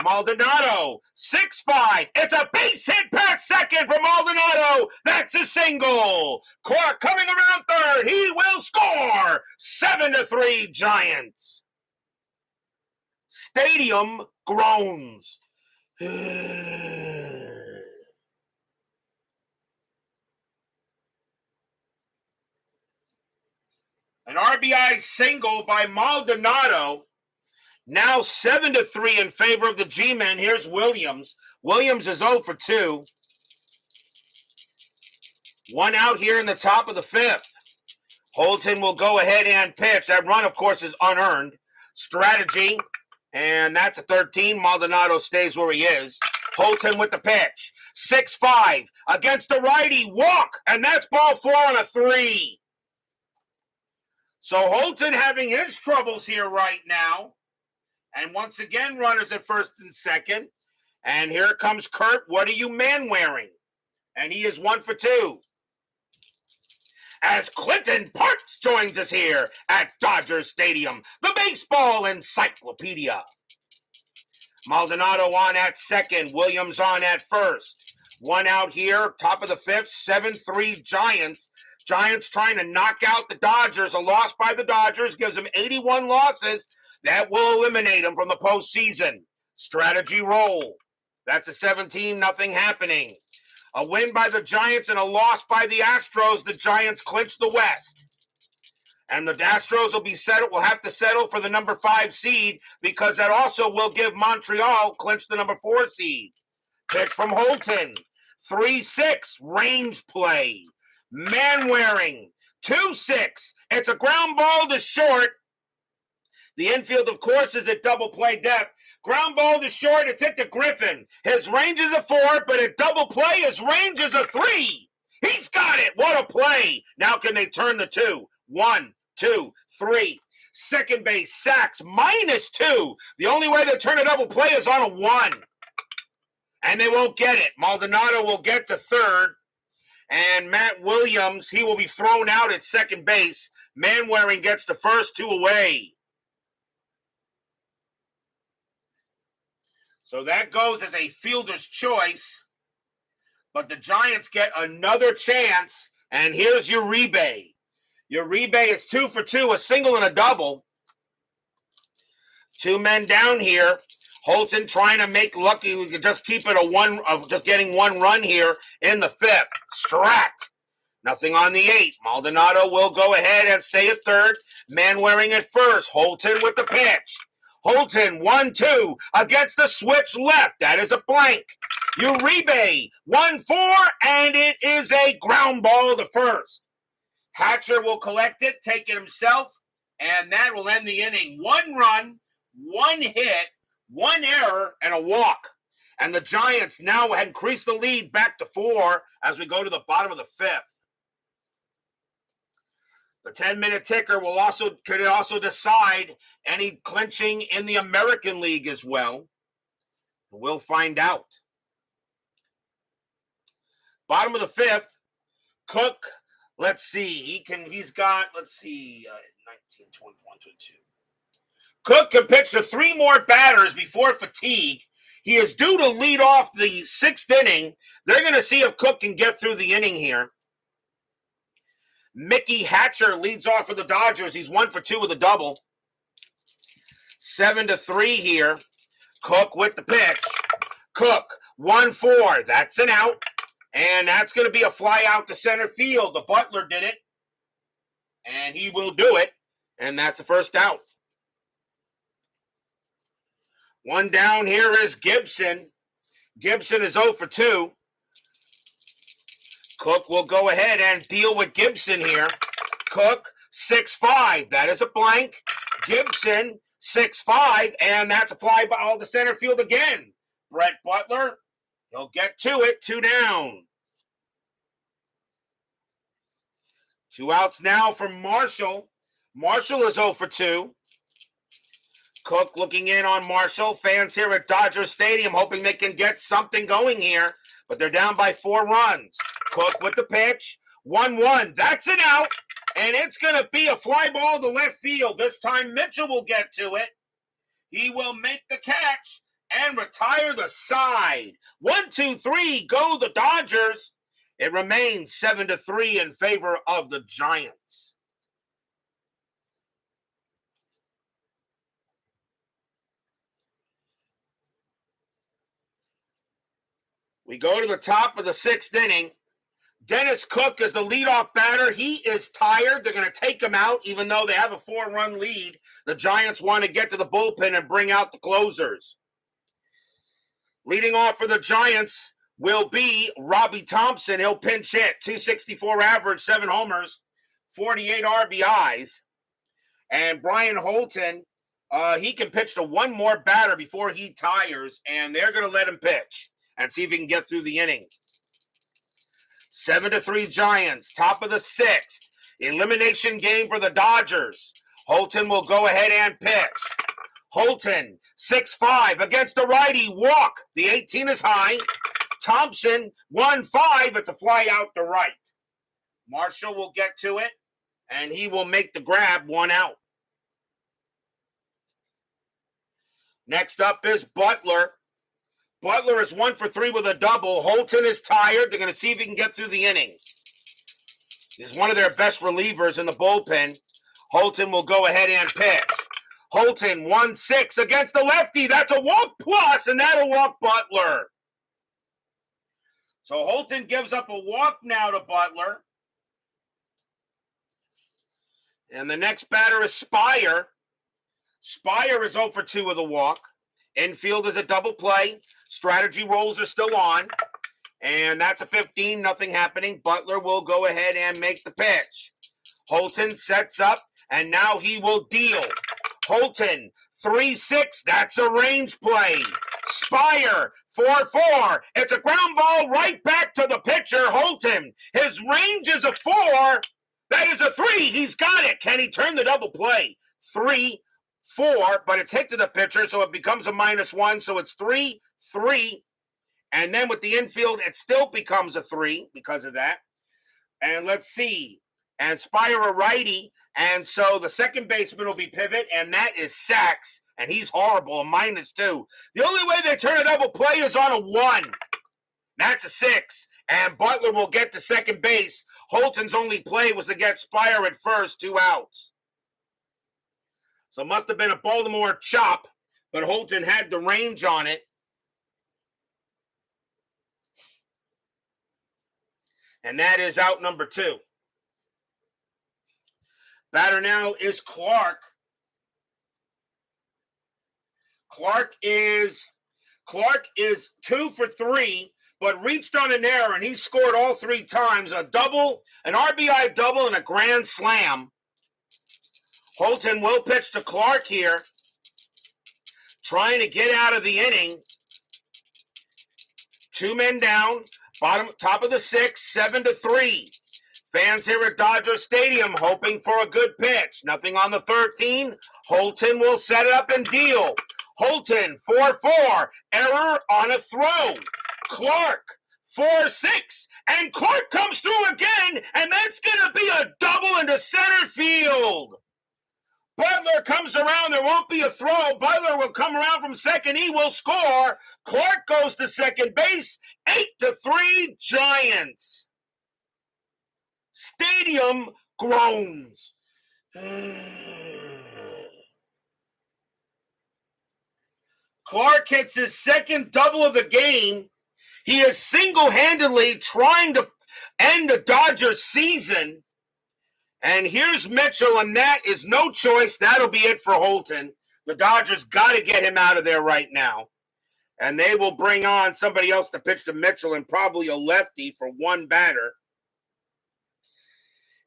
Maldonado, 6-5. It's a base hit past second for Maldonado. That's a single. Clark coming around third. He will score. 7-3 Giants. Stadium groans. An RBI single by Maldonado. Now 7-3 in favor of the G-men. Here's Williams. Williams is 0 for 2. 1 out here in the top of the 5th. Holton will go ahead and pitch. That run, of course, is unearned. Strategy, and that's a 13. Maldonado stays where he is. Holton with the pitch. 6-5 against the righty. Walk, and that's ball 4 on a 3. So Holton having his troubles here right now. And once again, runners at first and second. And here comes Kurt. What are you man wearing? And he is 1 for 2. As Clinton Parks joins us here at Dodger Stadium, the baseball encyclopedia. Maldonado on at second. Williams on at first. One out here, top of the fifth, 7-3 Giants. Giants trying to knock out the Dodgers. A loss by the Dodgers gives them 81 losses. That will eliminate them from the postseason. Strategy roll. That's a 17-0 happening. A win by the Giants and a loss by the Astros. The Giants clinch the West. And the Astros will have to settle for the number 5 seed because that also will give Montreal clinch the number 4 seed. Pitch from Holton. 3-6 range play. Man-wearing. 2-6. It's a ground ball to short. The infield, of course, is at double play depth. Ground ball to short. It's hit to Griffin. His range is a 4, but at double play, his range is a 3. He's got it. What a play. Now can they turn the 2? 1, 2, 3. Second base, sacks, -2. The only way they turn a double play is on a 1. And they won't get it. Maldonado will get to third. And Matt Williams, he will be thrown out at second base. Manwaring gets the first 2 away. So that goes as a fielder's choice. But the Giants get another chance. And here's Uribe. Uribe is 2 for 2, a single and a double. 2 men down here. Holton trying to make lucky. We could just keep it a 1 of just getting 1 run here in the 5th. Strat. Nothing on the 8th. Maldonado will go ahead and stay at third. Manwaring at first. Holton with the pitch. Holton 1-2 against the switch left. That is a blank. Uribe 1-4, and it is a ground ball to first. Hatcher will collect it, take it himself, and that will end the inning. 1 run, 1 hit, 1 error, and a walk. And the Giants now increase the lead back to 4 as we go to the bottom of the 5th. The 10-minute ticker could also decide any clinching in the American League as well. We'll find out. Bottom of the 5th, Cook, let's see, he's got 19, 21, 22. Cook can pitch to 3 more batters before fatigue. He is due to lead off the 6th inning. They're going to see if Cook can get through the inning here. Mickey Hatcher leads off for the Dodgers. He's 1 for 2 with a double. 7-3 here. Cook with the pitch. Cook, 1-4. That's an out. And that's going to be a fly out to center field. The Butler did it. And he will do it. And that's the first out. 1 down here is Gibson. Gibson is 0 for 2. Cook will go ahead and deal with Gibson here. Cook, 6-5. That is a blank. Gibson, 6-5. And that's a fly ball to center field again. Brett Butler, he'll get to it. 2 down. 2 outs now for Marshall. Marshall is 0 for 2. Cook looking in on Marshall. Fans here at Dodger Stadium hoping they can get something going here. But they're down by 4 runs. Cook with the pitch. 1-1. That's an out. And it's going to be a fly ball to left field. This time Mitchell will get to it. He will make the catch and retire the side. 1, 2, 3. Go the Dodgers. It remains 7-3 in favor of the Giants. We go to the top of the 6th inning. Dennis Cook is the leadoff batter. He is tired. They're going to take him out, even though they have a 4-run lead. The Giants want to get to the bullpen and bring out the closers. Leading off for the Giants will be Robbie Thompson. He'll pinch hit. 264 average, 7 homers, 48 RBIs. And Brian Holton, he can pitch to 1 more batter before he tires, and they're going to let him pitch and see if he can get through the inning. 7-3 Giants, top of the 6th. Elimination game for the Dodgers. Holton will go ahead and pitch. Holton, 6-5 against the righty, walk. The 18 is high. Thompson, 1-5. It's a fly out to right. Marshall will get to it, and he will make the grab, 1 out. Next up is Butler. Butler is 1 for 3 with a double. Holton is tired. They're going to see if he can get through the inning. He's one of their best relievers in the bullpen. Holton will go ahead and pitch. Holton 1-6 against the lefty. That's a walk plus, and that'll walk Butler. So Holton gives up a walk now to Butler. And the next batter is Spire. Spire is 0 for 2 with a walk. Infield is a double play. Strategy rolls are still on. And that's a 15, nothing happening. Butler will go ahead and make the pitch. Holton sets up, and now he will deal. Holton, 3-6, that's a range play. Spire, 4-4. It's a ground ball right back to the pitcher, Holton. His range is a 4. That is a 3. He's got it. Can he turn the double play? 3-4, but it's hit to the pitcher, so it becomes a -1. So it's 3-3. And then with the infield, it still becomes a 3 because of that. And let's see. And Spire a righty. And so the second baseman will be pivot, and that is Sachs. And he's horrible, a -2. The only way they turn a double play is on a 1. That's a 6. And Butler will get to second base. Holton's only play was to get Spire at first, 2 outs. So it must have been a Baltimore chop, but Holton had the range on it. And that is out number 2. Batter now is Clark. Clark is 2 for 3, but reached on an error, and he scored all 3 times. A double, an RBI double, and a grand slam. Holton will pitch to Clark here, trying to get out of the inning. 2 men down. Top of the 6th, 7-3. Fans here at Dodger Stadium hoping for a good pitch. Nothing on the 13. Holton will set it up and deal. Holton, 4-4. Error on a throw. Clark, 4-6. And Clark comes through again, and that's going to be a double into center field. Butler comes around. There won't be a throw. Butler will come around from second. He will score. Clark goes to second base. 8-3 Giants. Stadium groans. Clark hits his second double of the game. He is single-handedly trying to end the Dodgers season. And here's Mitchell, and that is no choice. That'll be it for Holton. The Dodgers got to get him out of there right now. And they will bring on somebody else to pitch to Mitchell, and probably a lefty for 1 batter.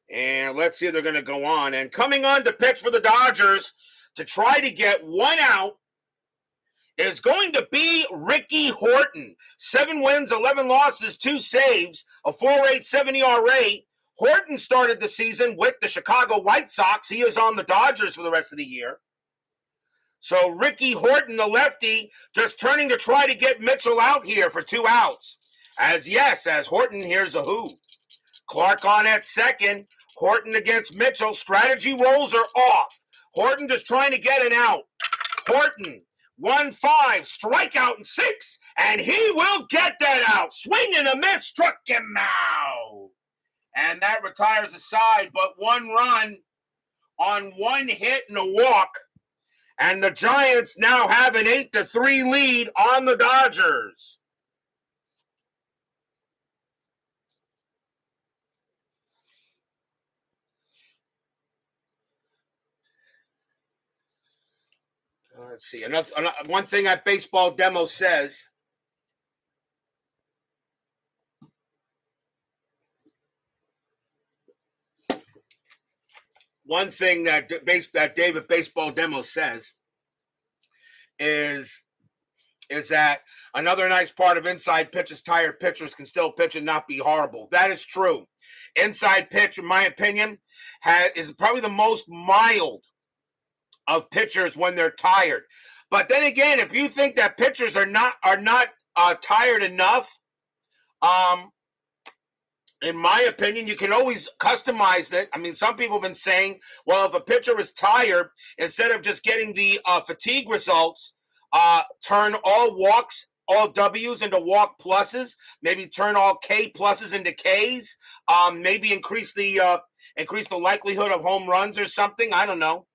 And let's see if they're going to go on. And coming on to pitch for the Dodgers to try to get 1 out is going to be Ricky Horton. 7 wins, 11 losses, 2 saves, a 4.87 ERA. Horton started the season with the Chicago White Sox. He is on the Dodgers for the rest of the year. So Ricky Horton, the lefty, just turning to try to get Mitchell out here for 2 outs. As Horton, here's a who. Clark on at second. Horton against Mitchell. Strategy rolls are off. Horton just trying to get an out. Horton, 1-5, strikeout in 6, and he will get that out. Swing and a miss, struck him out. And that retires a side, but 1 run on 1 hit and a walk. And the Giants now have an 8-3 lead on the Dodgers. Let's see. Another one thing that Baseball Demo says. One thing that David Baseball Demo says is that another nice part of inside pitch is tired pitchers can still pitch and not be horrible. That is true. Inside pitch, in my opinion, is probably the most mild of pitchers when they're tired. But then again, if you think that pitchers are not tired enough, in my opinion, you can always customize it. I mean, some people have been saying, well, if a pitcher is tired, instead of just getting the fatigue results, turn all walks all W's into walk pluses. Maybe turn all K pluses into K's. Maybe increase the likelihood of home runs or something. I don't know.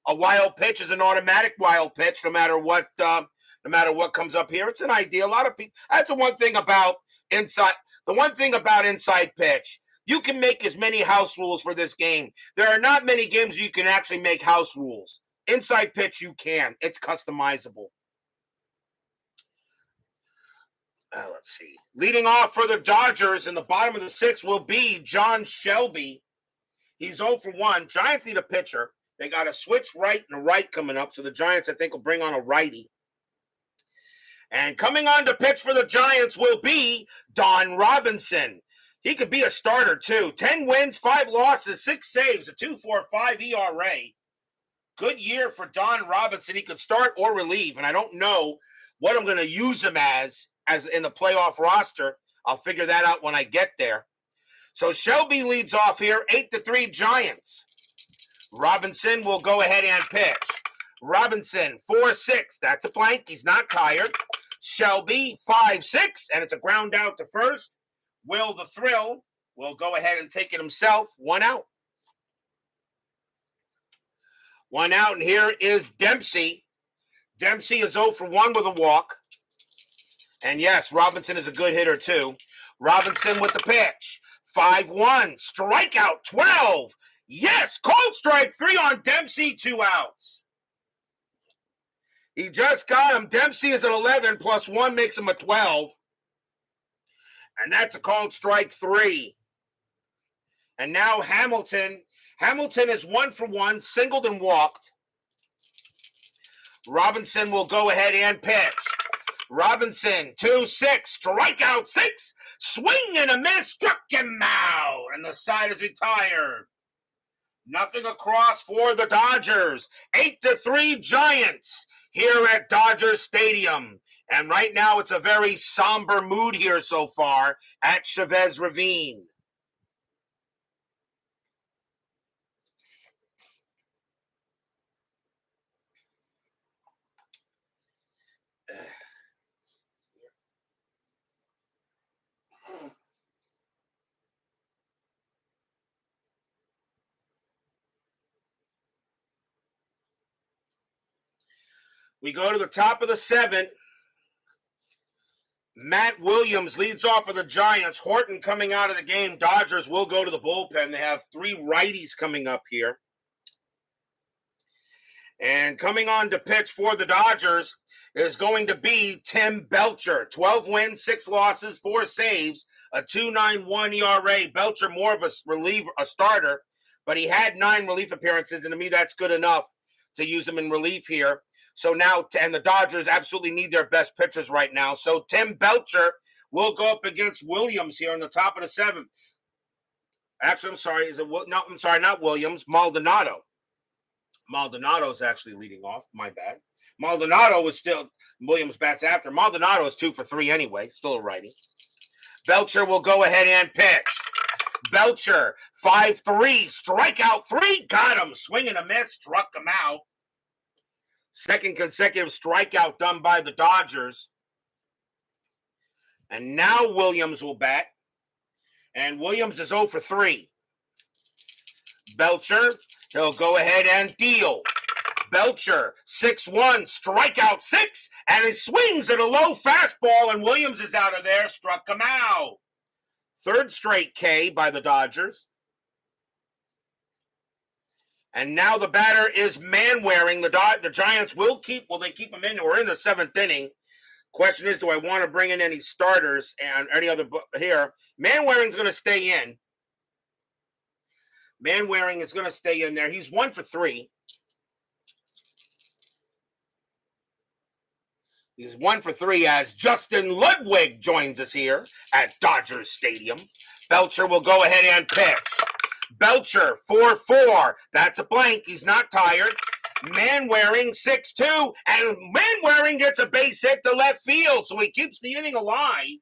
A wild pitch is an automatic wild pitch, no matter what. No matter what comes up here, it's an idea. A lot of people. That's the one thing about inside. The one thing about inside pitch, you can make as many house rules for this game. There are not many games you can actually make house rules. Inside pitch, you can. It's customizable. Let's see. Leading off for the Dodgers in the bottom of the sixth will be John Shelby. He's 0 for 1. Giants need a pitcher. They got a switch right and a right coming up, so the Giants, I think, will bring on a righty. And coming on to pitch for the Giants will be Don Robinson. He could be a starter, too. 10 wins, 5 losses, 6 saves, a 2.45 ERA. Good year for Don Robinson. He could start or relieve, and I don't know what I'm going to use him as in the playoff roster. I'll figure that out when I get there. So Shelby leads off here, 8-3 Giants. Robinson will go ahead and pitch. Robinson, 4-6. That's a blank. He's not tired. Shelby, 5-6, and it's a ground out to first. Will the Thrill will go ahead and take it himself. 1 out. 1 out, and here is Dempsey. Dempsey is 0 for 1 with a walk. And yes, Robinson is a good hitter, too. Robinson with the pitch. 5-1. Strikeout, 12. Yes, cold strike, 3 on Dempsey, 2 outs. He just got him. Dempsey is at 11, plus 1 makes him a 12. And that's a cold strike, 3. And now Hamilton. Hamilton is 1 for 1, singled and walked. Robinson will go ahead and pitch. Robinson, 2-6, strikeout 6, swing and a miss, struck him out, and the side is retired. Nothing across for the Dodgers. 8-3 Giants here at Dodger Stadium. And right now it's a very somber mood here so far at Chavez Ravine. We go to the top of the 7th. Matt Williams leads off for the Giants. Horton coming out of the game. Dodgers will go to the bullpen. They have 3 righties coming up here. And coming on to pitch for the Dodgers is going to be Tim Belcher. 12 wins, 6 losses, 4 saves, a 2.91 ERA. Belcher more of a starter, but he had 9 relief appearances, and to me that's good enough to use him in relief here. So now, and the Dodgers absolutely need their best pitchers right now. So Tim Belcher will go up against Williams here on the top of the 7th. Actually, I'm sorry. No, I'm sorry, not Williams. Maldonado. Maldonado's actually leading off. My bad. Maldonado was still, Williams bats after. Maldonado is 2 for 3 anyway. Still a righty. Belcher will go ahead and pitch. Belcher, 5-3, strikeout 3. Got him. Swing and a miss. Struck him out. Second consecutive strikeout done by the Dodgers. And now Williams will bat. And Williams is 0 for 3. Belcher, he'll go ahead and deal. Belcher, 6-1, strikeout 6, and he swings at a low fastball, and Williams is out of there, struck him out. 3rd straight K by the Dodgers. And now the batter is Manwaring. The Giants will keep him in? We're in the 7th inning. Question is, do I want to bring in any starters and any other here? Manwaring's going to stay in. Manwaring is going to stay in there. He's 1 for 3. He's 1 for 3 as Justin Ludwig joins us here at Dodgers Stadium. Belcher will go ahead and pitch. Belcher, 4-4. That's a blank. He's not tired. Manwaring, 6-2. And Manwaring gets a base hit to left field, so he keeps the inning alive.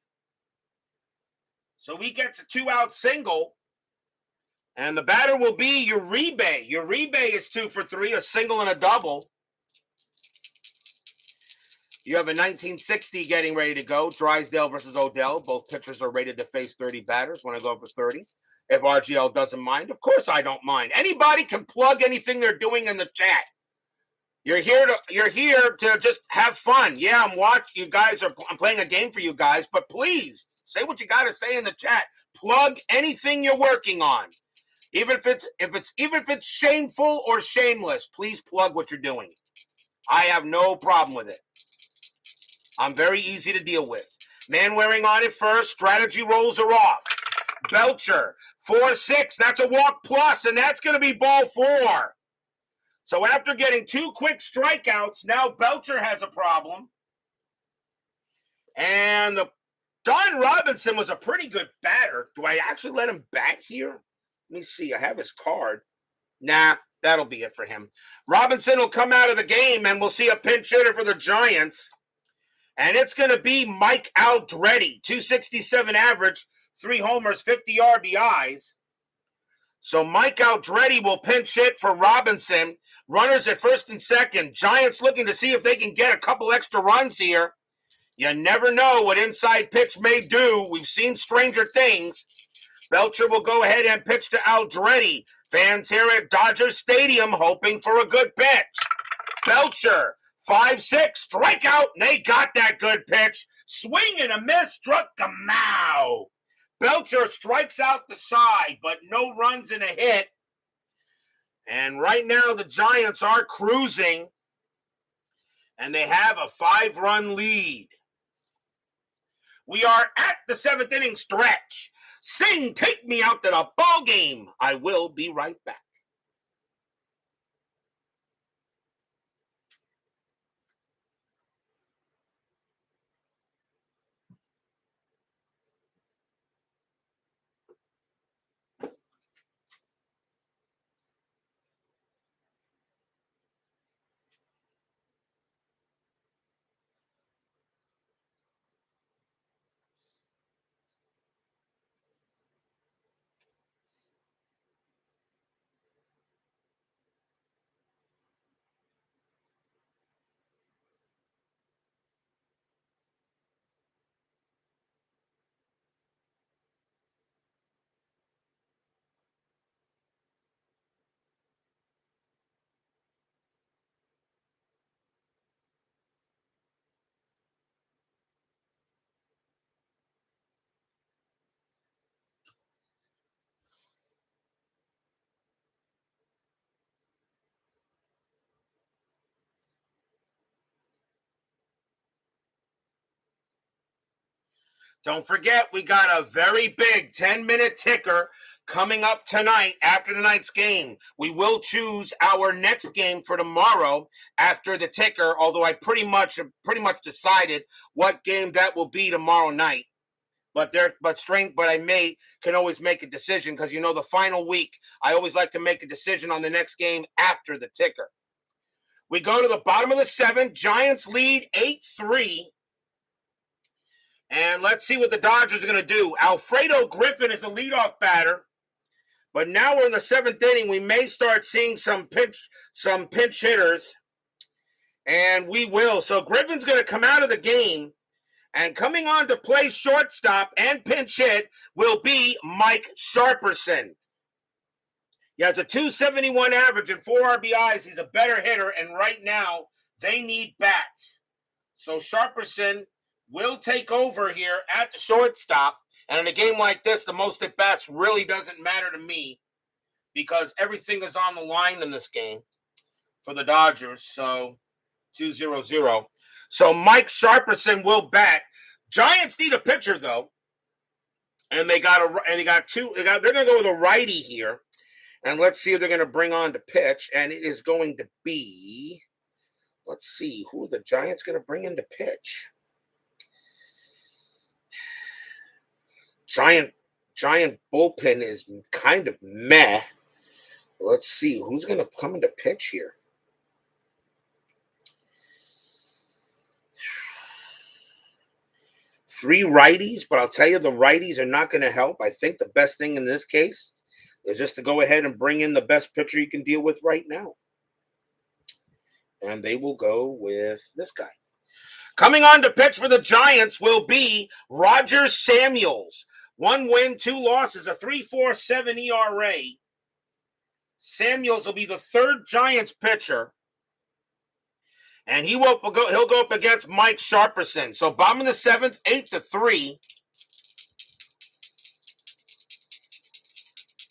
So he gets a 2-out single. And the batter will be Uribe. Uribe is 2 for 3, a single and a double. You have a 1960 getting ready to go. Drysdale versus Odell. Both pitchers are rated to face 30 batters. Want to go for 30? If RGL doesn't mind, of course I don't mind. Anybody can plug anything they're doing in the chat. You're here to just have fun. Yeah, I'm watching you guys. I'm playing a game for you guys, but please say what you got to say in the chat. Plug anything you're working on, even if it's shameful or shameless. Please plug what you're doing. I have no problem with it. I'm very easy to deal with. Man wearing on it first. Strategy rolls are off. Belcher 4-6. That's a walk plus, and that's going to be ball 4. So after getting 2 quick strikeouts, now Belcher has a problem. And Don Robinson was a pretty good batter. Do I actually let him bat here? Let me see. I have his card. Nah, that'll be it for him. Robinson will come out of the game, and we'll see a pinch hitter for the Giants. And it's going to be Mike Aldretti, 267 average, 3 homers, 50 RBIs. So Mike Aldretti will pinch hit for Robinson. Runners at first and second. Giants looking to see if they can get a couple extra runs here. You never know what inside pitch may do. We've seen stranger things. Belcher will go ahead and pitch to Aldretti. Fans here at Dodger Stadium hoping for a good pitch. Belcher, 5-6, strikeout, and they got that good pitch. Swing and a miss, struck him out. Belcher strikes out the side, but no runs and a hit. And right now the Giants are cruising, and they have a 5-run lead. We are at the 7th inning stretch. Sing, take me out to the ball game. I will be right back. Don't forget, we got a very big 10-minute ticker coming up tonight after tonight's game. We will choose our next game for tomorrow after the ticker, although I pretty much decided what game that will be tomorrow night. But I can always make a decision because the final week, I always like to make a decision on the next game after the ticker. We go to the bottom of the 7th. Giants lead 8-3. And let's see what the Dodgers are going to do. Alfredo Griffin is the leadoff batter. But now we're in the 7th inning. We may start seeing some pinch hitters. And we will. So Griffin's going to come out of the game. And coming on to play shortstop and pinch hit will be Mike Sharperson. He has a 271 average and 4 RBIs. He's a better hitter. And right now, they need bats. So Sharperson will take over here at the shortstop. And in a game like this, the most at bats really doesn't matter to me because everything is on the line in this game for the Dodgers. So 2-0-0. So Mike Sharperson will bat. Giants need a pitcher though, and they're going to go with a righty here. And let's see if they're going to bring on to pitch. And it is going to be, let's see, who are the Giants going to bring in to pitch? Giant bullpen is kind of meh. Let's see who's going to come into pitch here. Three righties, but I'll tell you the righties are not going to help. I think the best thing in this case is just to go ahead and bring in the best pitcher you can deal with right now. And they will go with this guy. Coming on to pitch for the Giants will be Roger Samuels. 1 win, 2 losses, a 3.47 ERA. Samuels will be the third Giants pitcher. And he'll go up against Mike Sharperson. So bottom of the 7th, 8-3.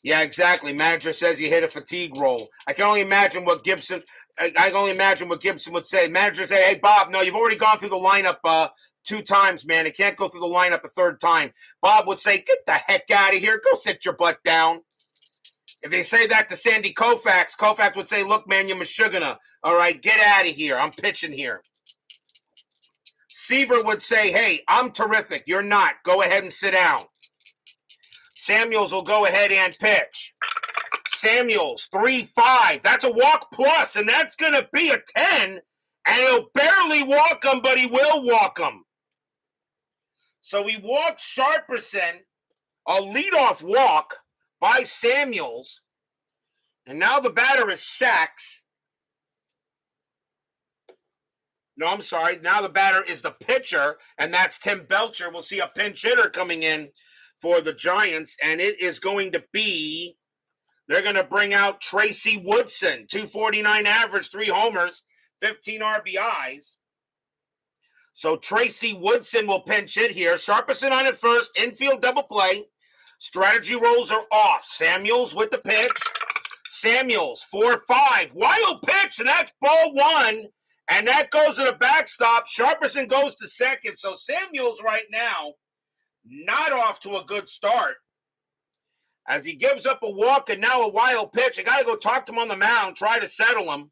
Yeah, exactly. Manager says he hit a fatigue roll. I can only imagine what Gibson would say. Manager say, "Hey Bob, no, you've already gone through the lineup 2 times, man. It can't go through the lineup a 3rd time." Bob would say, "Get the heck out of here. Go sit your butt down." If they say that to Sandy Koufax, Koufax would say, "Look, man, you're Meshuggah. All right, get out of here. I'm pitching here." Seaver would say, "Hey, I'm terrific. You're not. Go ahead and sit down." Samuels will go ahead and pitch. Samuels, 3-5. That's a walk plus, and that's going to be a 10. And he'll barely walk him, but he will walk him. So he walked Sharperson, a leadoff walk by Samuels. And now the batter is Sachs. No, I'm sorry. Now the batter is the pitcher, and that's Tim Belcher. We'll see a pinch hitter coming in for the Giants, and it is going to be, they're going to bring out Tracy Woodson, 249 average, 3 homers, 15 RBIs. So Tracy Woodson will pinch hit here. Sharperson on at first, infield double play. Strategy rolls are off. Samuels with the pitch. Samuels, 4-5. Wild pitch, and that's ball 1. And that goes to the backstop. Sharperson goes to second. So Samuels right now, not off to a good start. As he gives up a walk and now a wild pitch. I got to go talk to him on the mound, try to settle him.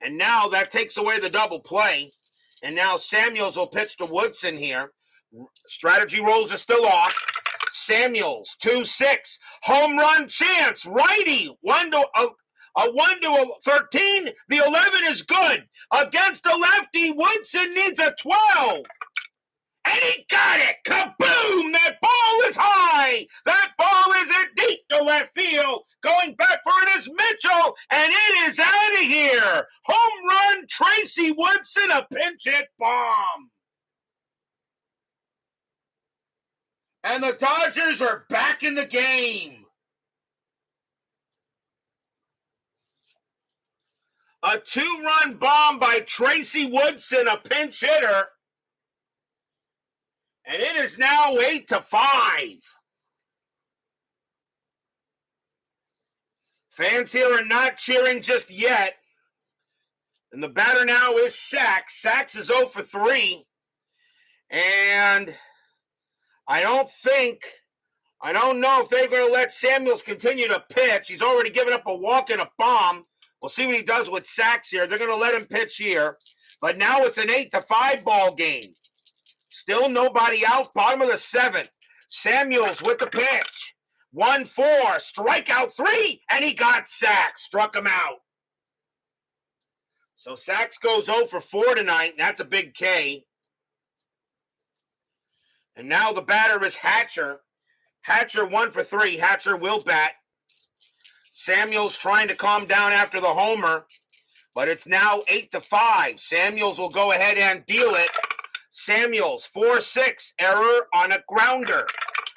And now that takes away the double play. And now Samuels will pitch to Woodson here. Strategy rolls are still off. Samuels, 2-6. Home run chance. Righty. 1 to 13. The 11 is good. Against the lefty, Woodson needs a 12. And he got it! Kaboom! That ball is high! That ball is in deep to left field. Going back for it is Mitchell, and it is out of here. Home run, Tracy Woodson, a pinch hit bomb. And the Dodgers are back in the game. A 2-run bomb by Tracy Woodson, a pinch hitter. And it is now 8-5. Fans here are not cheering just yet. And the batter now is Sachs. Sachs is 0 for 3. And I don't know if they're going to let Samuels continue to pitch. He's already given up a walk and a bomb. We'll see what he does with Sachs here. They're going to let him pitch here. But now it's an 8-5 ball game. Still nobody out. Bottom of the 7th. Samuels with the pitch. 1-4. Strikeout 3. And he got Sachs. Struck him out. So Sachs goes 0 for 4 tonight. And that's a big K. And now the batter is Hatcher. Hatcher 1 for 3. Hatcher will bat. Samuels trying to calm down after the homer. But it's now 8-5. Samuels will go ahead and deal it. Samuels, 4-6, error on a grounder.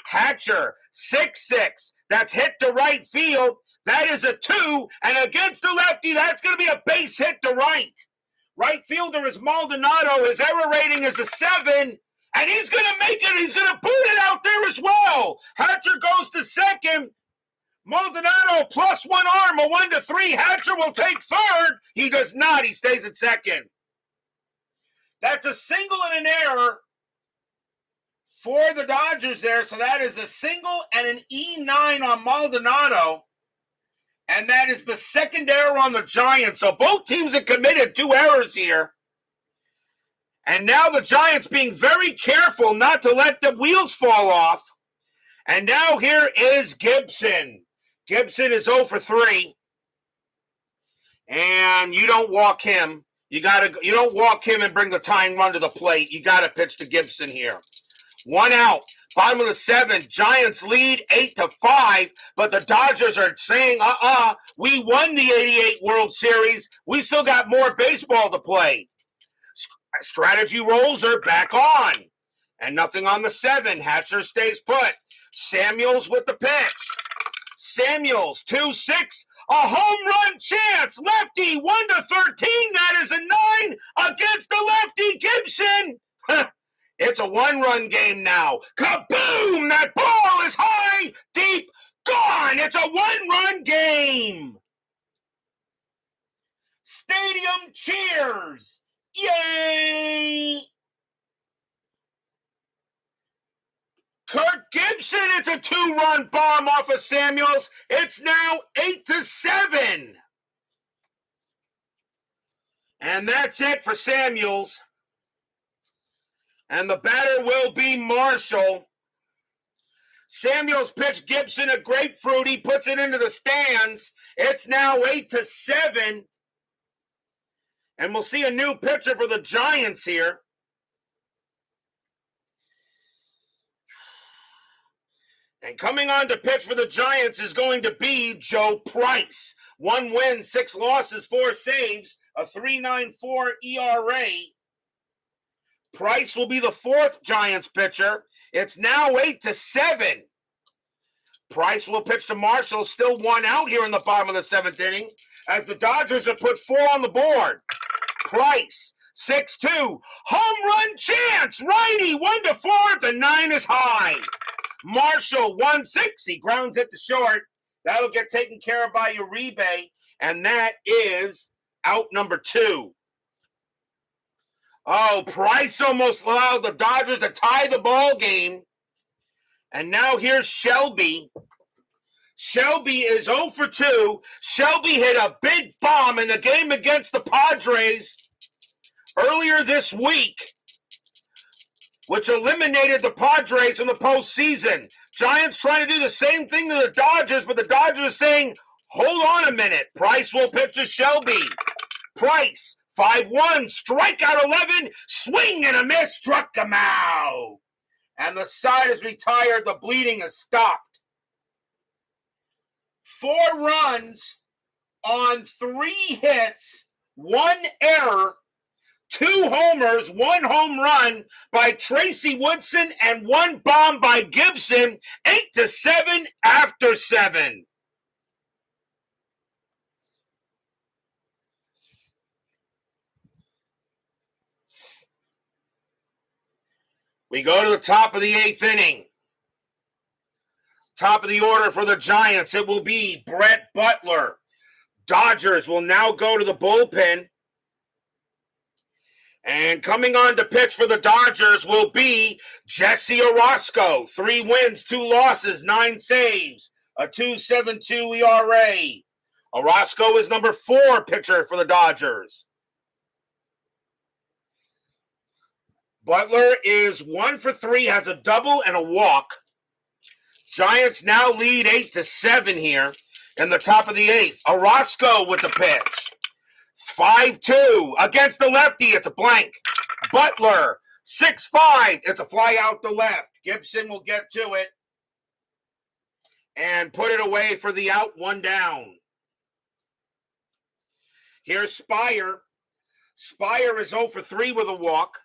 Hatcher, 6-6. That's hit to right field. That is a 2. And against the lefty, that's going to be a base hit to right. Right fielder is Maldonado. His error rating is a 7. And he's going to make it. He's going to boot it out there as well. Hatcher goes to second. Maldonado plus 1 arm, a 1-3. Hatcher will take third. He does not. He stays at second. That's a single and an error for the Dodgers there. So that is a single and an E9 on Maldonado. And that is the second error on the Giants. So both teams have committed 2 errors here. And now the Giants being very careful not to let the wheels fall off. And now here is Gibson. Gibson is 0 for 3. And you don't walk him. You don't walk him and bring the tying run to the plate. You got to pitch to Gibson here. 1 out. Bottom of the 7th. Giants lead 8-5. But the Dodgers are saying, we won the '88 World Series. We still got more baseball to play. Strategy rolls are back on. And nothing on the 7. Hatcher stays put. Samuels with the pitch. Samuels, 2-6. A home run chance. Lefty, 1-13. That is a 9 against the lefty Gibson. It's a 1-run game now. Kaboom! That ball is high, deep, gone. It's a 1-run game. Stadium cheers. Yay! Kirk Gibson, it's a 2-run bomb off of Samuels. It's now 8-7. And that's it for Samuels. And the batter will be Marshall. Samuels pitched Gibson a grapefruit. He puts it into the stands. It's now 8-7. And we'll see a new pitcher for the Giants here. And coming on to pitch for the Giants is going to be Joe Price. 1 win, 6 losses, 4 saves, a 3.94 ERA. Price will be the 4th Giants pitcher. It's now 8-7. Price will pitch to Marshall, still 1 out here in the bottom of the 7th inning, as the Dodgers have put 4 on the board. Price, 6-2. Home run chance. Righty, 1-4. The 9 is high. Marshall, 1-6. He grounds it to short. That'll get taken care of by Uribe. And that is out number 2. Oh, Price almost allowed the Dodgers to tie the ball game. And now here's Shelby. Shelby is 0 for 2. Shelby hit a big bomb in the game against the Padres earlier this week, which eliminated the Padres from the postseason. Giants trying to do the same thing to the Dodgers, but the Dodgers are saying, hold on a minute. Price will pitch to Shelby. Price, 5-1, strikeout 11, swing and a miss, struck him out. And the side is retired, the bleeding has stopped. 4 runs on 3 hits, 1 error, 2 homers, 1 home run by Tracy Woodson, and 1 bomb by Gibson. 8-7 after 7. We go to the top of the 8th inning. Top of the order for the Giants, it will be Brett Butler. Dodgers will now go to the bullpen. And coming on to pitch for the Dodgers will be Jesse Orosco. 3 wins, 2 losses, 9 saves, a 2.72 ERA. Orosco is number 4 pitcher for the Dodgers. Butler is 1 for 3, has a double and a walk. Giants now lead 8-7 here in the top of the 8th. Orosco with the pitch. 5-2 against the lefty. It's a blank. Butler, 6-5. It's a fly out the left. Gibson will get to it and put it away for the out, 1 down. Here's Spire. Spire is 0 for 3 with a walk.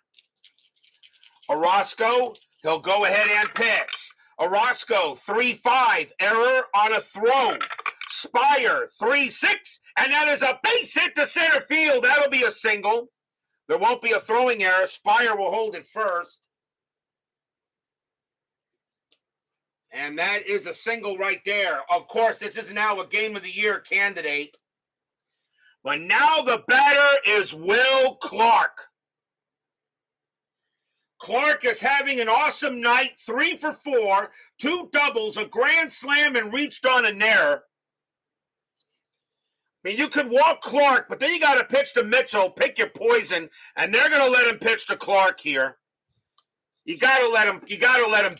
Orosco, he'll go ahead and pitch. Orosco, 3-5, error on a throw. Spire, 3-6, and that is a base hit to center field. That'll be a single. There won't be a throwing error. Spire will hold it first. And that is a single right there. Of course, this is now a Game of the Year candidate. But now the batter is Will Clark. Clark is having an awesome night, 3 for 4, 2 doubles, a grand slam, and reached on an error. I mean, you could walk Clark, but then you got to pitch to Mitchell, pick your poison, and they're going to let him pitch to Clark here. You got to let him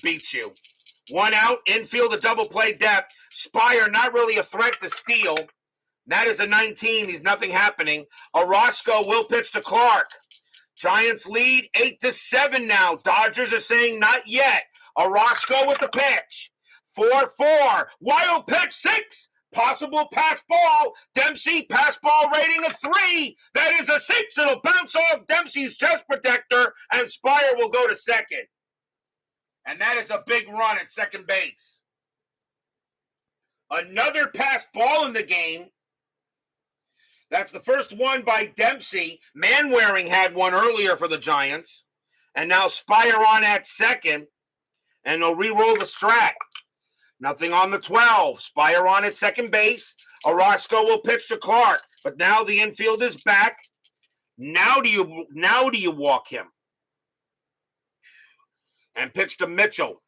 beat you. 1 out, infield, a double play depth. Spire, not really a threat to steal. That is a 19. He's nothing happening. Orosco will pitch to Clark. Giants lead 8-7 now. Dodgers are saying not yet. Orosco with the pitch. 4-4. Wild pitch, 6. Possible pass ball. Dempsey, pass ball rating of 3. That is a 6. It'll bounce off Dempsey's chest protector, and Spire will go to second. And that is a big run at second base. Another pass ball in the game. That's the first one by Dempsey. Manwaring had one earlier for the Giants. And now Spire on at second. And they'll re-roll the strat. Nothing on the 12. Spire on at second base. Orozco will pitch to Clark. But now the infield is back. Now do you walk him? And pitch to Mitchell.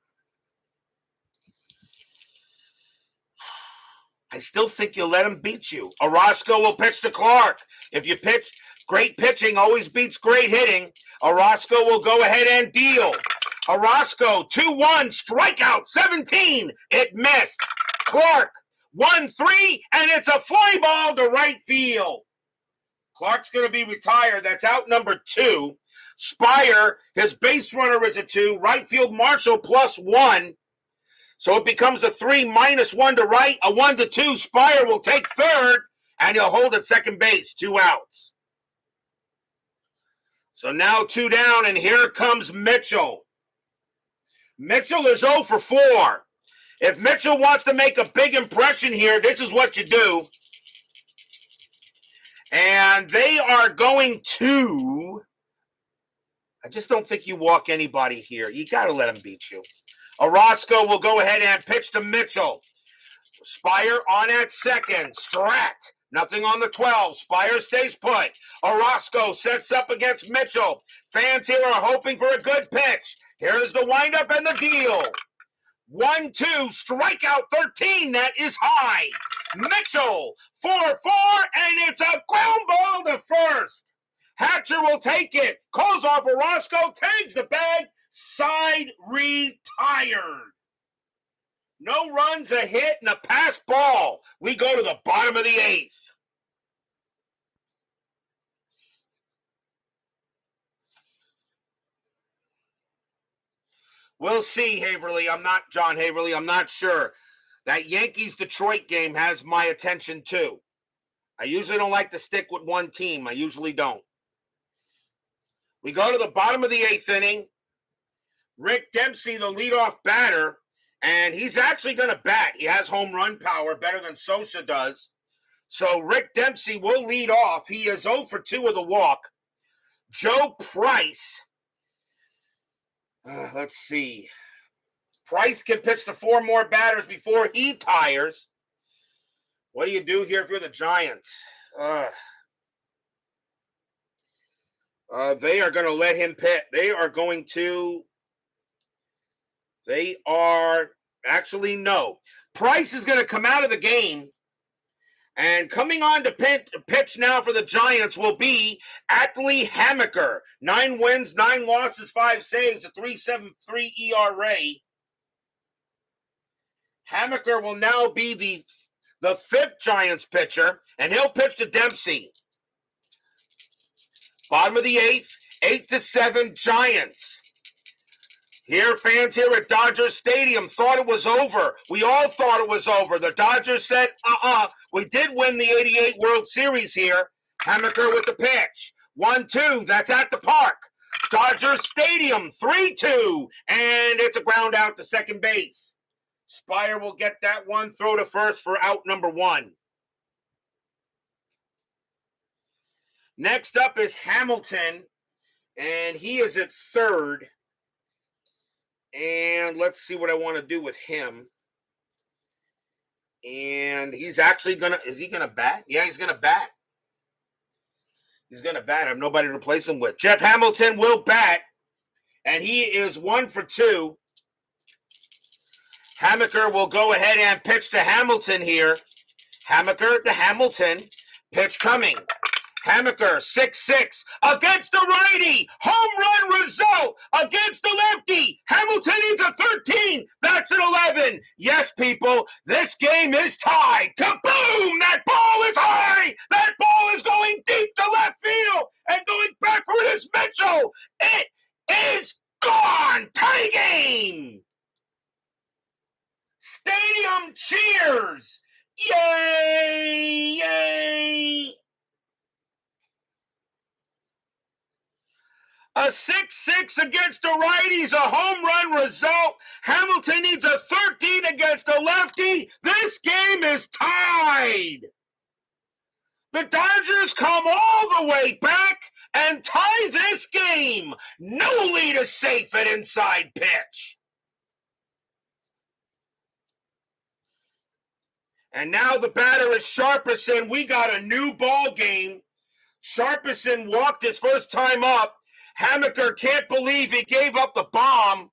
I still think you'll let him beat you. Orozco will pitch to Clark. If you pitch, great pitching always beats great hitting. Orozco will go ahead and deal. Orozco, 2-1, strikeout, 17. It missed. Clark, 1-3, and it's a fly ball to right field. Clark's going to be retired. That's out number 2. Spire, his base runner is a 2. Right field Marshall +1. So it becomes a 3 -1 to right, a 1 to 2. Spire will take third, and he'll hold at second base, 2 outs. So now 2 down, and here comes Mitchell. Mitchell is 0 for 4. If Mitchell wants to make a big impression here, this is what you do. And they are going to... I just don't think you walk anybody here. You got to let him beat you. Orozco will go ahead and pitch to Mitchell. Spire on at second. Strat. Nothing on the 12. Spire stays put. Orozco sets up against Mitchell. Fans here are hoping for a good pitch. Here's the windup and the deal. 1-2. Strikeout 13. That is high. Mitchell. 4-4. And it's a ground ball to first. Hatcher will take it. Calls off Orozco. Tags the bag. Side retired. No runs, a hit, and a pass ball. We go to the bottom of the 8th. We'll see, Haverly. John Haverly. I'm not sure. That Yankees-Detroit game has my attention, too. I usually don't like to stick with one team. I usually don't. We go to the bottom of the 8th inning. Rick Dempsey, the leadoff batter, and he's actually going to bat. He has home run power, better than Sosa does. So Rick Dempsey will lead off. He is 0 for 2 with a walk. Joe Price, let's see. Price can pitch to 4 more batters before he tires. What do you do here if you're the Giants? They are going to let him pitch. No. Price is going to come out of the game, and coming on to pitch now for the Giants will be Atlee Hammaker. 9 wins, 9 losses, 5 saves, a 3.73 ERA. Hammaker will now be the 5th Giants pitcher, and he'll pitch to Dempsey. Bottom of the 8th, 8-7 Giants. Here, fans here at Dodger Stadium thought it was over. We all thought it was over. The Dodgers said, we did win the 88 World Series here. Hammaker with the pitch. 1-2, that's at the park. Dodger Stadium, 3-2, and it's a ground out to second base. Spire will get that one, throw to first for out number 1. Next up is Hamilton, and he is at third. And let's see what I want to do with him. And he's actually is he going to bat? Yeah, he's going to bat. He's going to bat. I have nobody to replace him with. Jeff Hamilton will bat. And he is 1 for 2. Hammaker will go ahead and pitch to Hamilton here. Hammaker to Hamilton. Pitch coming. Hammaker, 6-6, against the righty. Home run result against the lefty. Hamilton needs a 13. That's an 11. Yes, people, this game is tied. Kaboom! That ball is high. That ball is going deep to left field. And going backward is Mitchell. It is gone. Tie game. Stadium cheers. Yay! Yay! A 6-6 against the righties, a home run result. Hamilton needs a 13 against the lefty. This game is tied. The Dodgers come all the way back and tie this game. No lead is safe at inside pitch. And now the batter is Sharpison. We got a new ball game. Sharpison walked his first time up. Hammaker can't believe he gave up the bomb.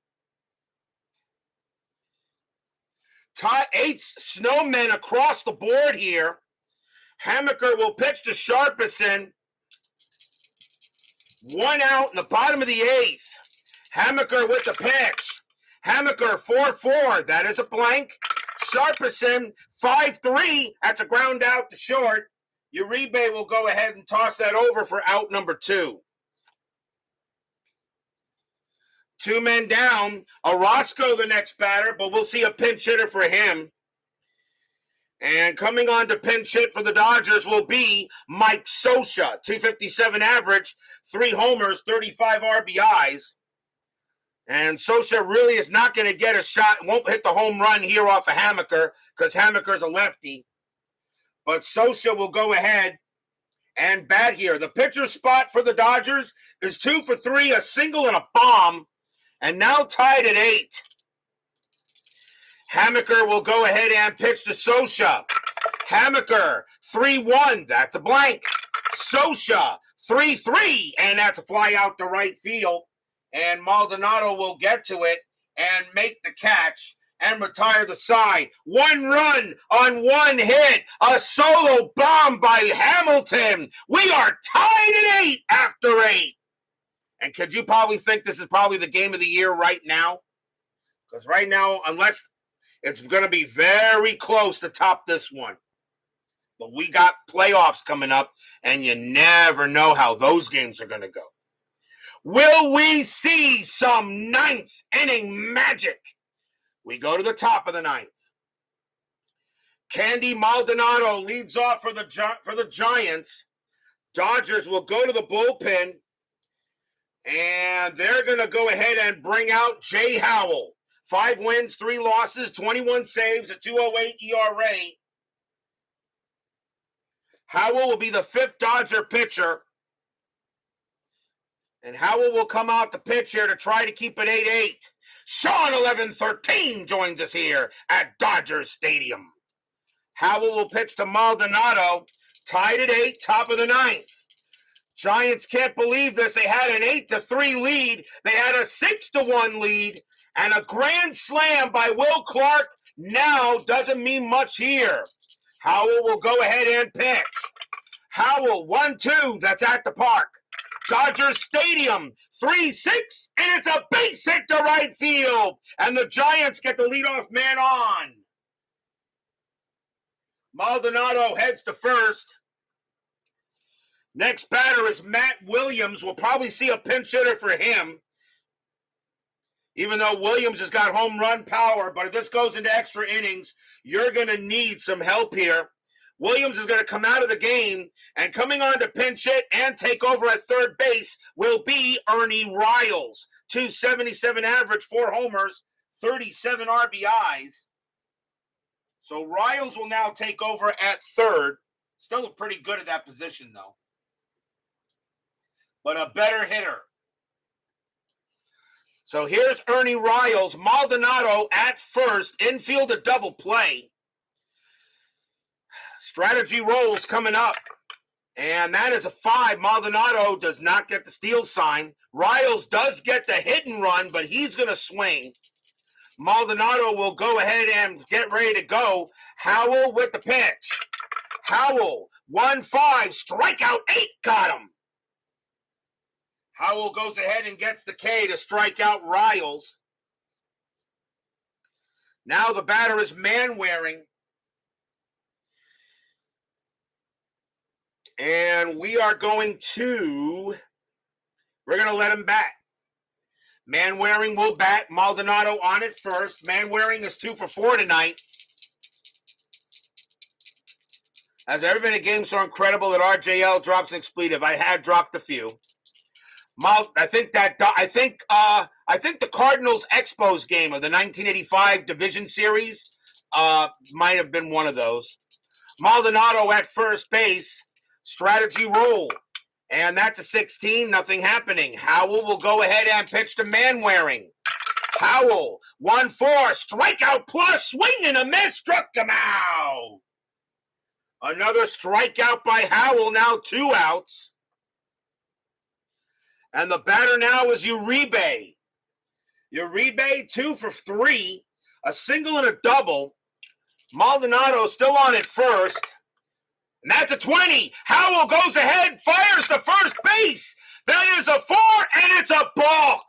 8 snowmen across the board here. Hammaker will pitch to Sharpison. 1 out in the bottom of the 8th. Hammaker with the pitch. Hammaker 4-4. That is a blank. Sharpison 5-3. That's a ground out to short. Uribe will go ahead and toss that over for out number 2. 2 men down. Orozco the next batter, but we'll see a pinch hitter for him. And coming on to pinch hit for the Dodgers will be Mike Scioscia. 257 average, 3 homers, 35 RBIs. And Scioscia really is not going to get a shot. Won't hit the home run here off of Hammaker because Hammaker's a lefty. But Scioscia will go ahead and bat here. The pitcher spot for the Dodgers is 2 for 3, a single and a bomb. And now tied at 8. Hammaker will go ahead and pitch to Scioscia. Hammaker, 3-1. That's a blank. Scioscia, 3-3. And that's a fly out to right field. And Maldonado will get to it and make the catch and retire the side. 1 run on 1 hit. A solo bomb by Hamilton. We are tied at 8 after 8. And could you probably think this is probably the game of the year right now? Because right now, unless it's going to be very close to top this one. But we got playoffs coming up, and you never know how those games are going to go. Will we see some 9th inning magic? We go to the top of the 9th. Candy Maldonado leads off for the Giants. Dodgers will go to the bullpen. And they're going to go ahead and bring out Jay Howell. 5 wins, 3 losses, 21 saves, a 2.08 ERA. Howell will be the 5th Dodger pitcher. And Howell will come out to pitch here to try to keep it 8-8. Sean 1113 joins us here at Dodger Stadium. Howell will pitch to Maldonado. Tied at 8, top of the 9th. Giants can't believe this. They had an 8-3 lead. They had a 6-1 lead. And a grand slam by Will Clark now doesn't mean much here. Howell will go ahead and pitch. Howell, 1-2. That's at the park. Dodger Stadium, 3-6. And it's a base hit to right field. And the Giants get the leadoff man on. Maldonado heads to first. Next batter is Matt Williams. We'll probably see a pinch hitter for him. Even though Williams has got home run power, but if this goes into extra innings, you're going to need some help here. Williams is going to come out of the game, and coming on to pinch hit and take over at third base will be Ernie Riles. 277 average, 4 homers, 37 RBIs. So Riles will now take over at third. Still pretty good at that position, though. But a better hitter. So here's Ernie Riles. Maldonado at first. Infield a double play. Strategy rolls coming up. And that is a 5. Maldonado does not get the steal sign. Riles does get the hit and run, but he's going to swing. Maldonado will go ahead and get ready to go. Howell with the pitch. Howell, 1-5, strikeout 8, got him. Howell goes ahead and gets the K to strike out Riles. Now the batter is Manwaring. And we're going to let him bat. Manwaring will bat. Maldonado on it first. Manwaring is 2 for 4 tonight. Has ever been a game so incredible that RJL drops an expletive? I had dropped a few. I think the Cardinals Expos game of the 1985 Division Series might have been one of those. Maldonado at first base, strategy roll, and that's a 16. Nothing happening. Howell will go ahead and pitch to Manwaring. Howell 1-4, strikeout plus, swing and a miss, struck him out. Another strikeout by Howell. Now 2 outs. And the batter now is Uribe. Uribe 2 for 3, a single and a double. Maldonado still on at first. And that's a 20. Howell goes ahead, fires to first base. That is a 4, and it's a balk.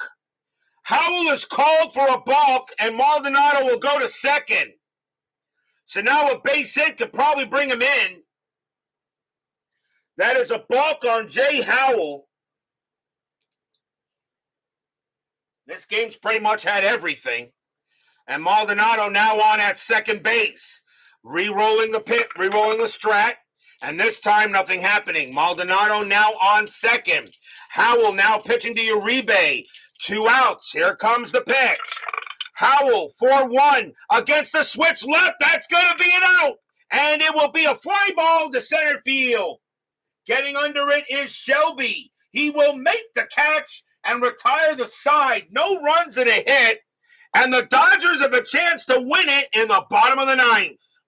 Howell is called for a balk, and Maldonado will go to second. So now a base hit could probably bring him in. That is a balk on Jay Howell. This game's pretty much had everything. And Maldonado now on at second base. Re-rolling the strat. And this time, nothing happening. Maldonado now on second. Howell now pitching to Uribe. 2 outs. Here comes the pitch. Howell, 4-1 against the switch left. That's going to be an out. And it will be a fly ball to center field. Getting under it is Shelby. He will make the catch and retire the side. No runs and a hit. And the Dodgers have a chance to win it in the bottom of the 9th.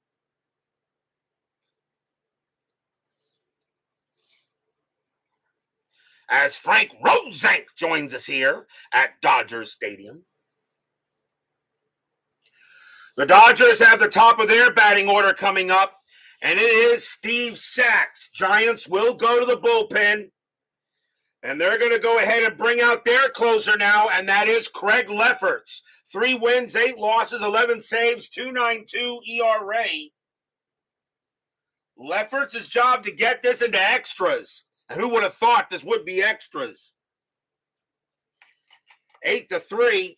As Frank Rosenk joins us here at Dodgers Stadium. The Dodgers have the top of their batting order coming up, and it is Steve Sachs. Giants will go to the bullpen, and they're going to go ahead and bring out their closer now, and that is Craig Lefferts. 3 wins, 8 losses, 11 saves, 2.92 ERA. Lefferts' job to get this into extras. And who would have thought this would be extras? 8-3.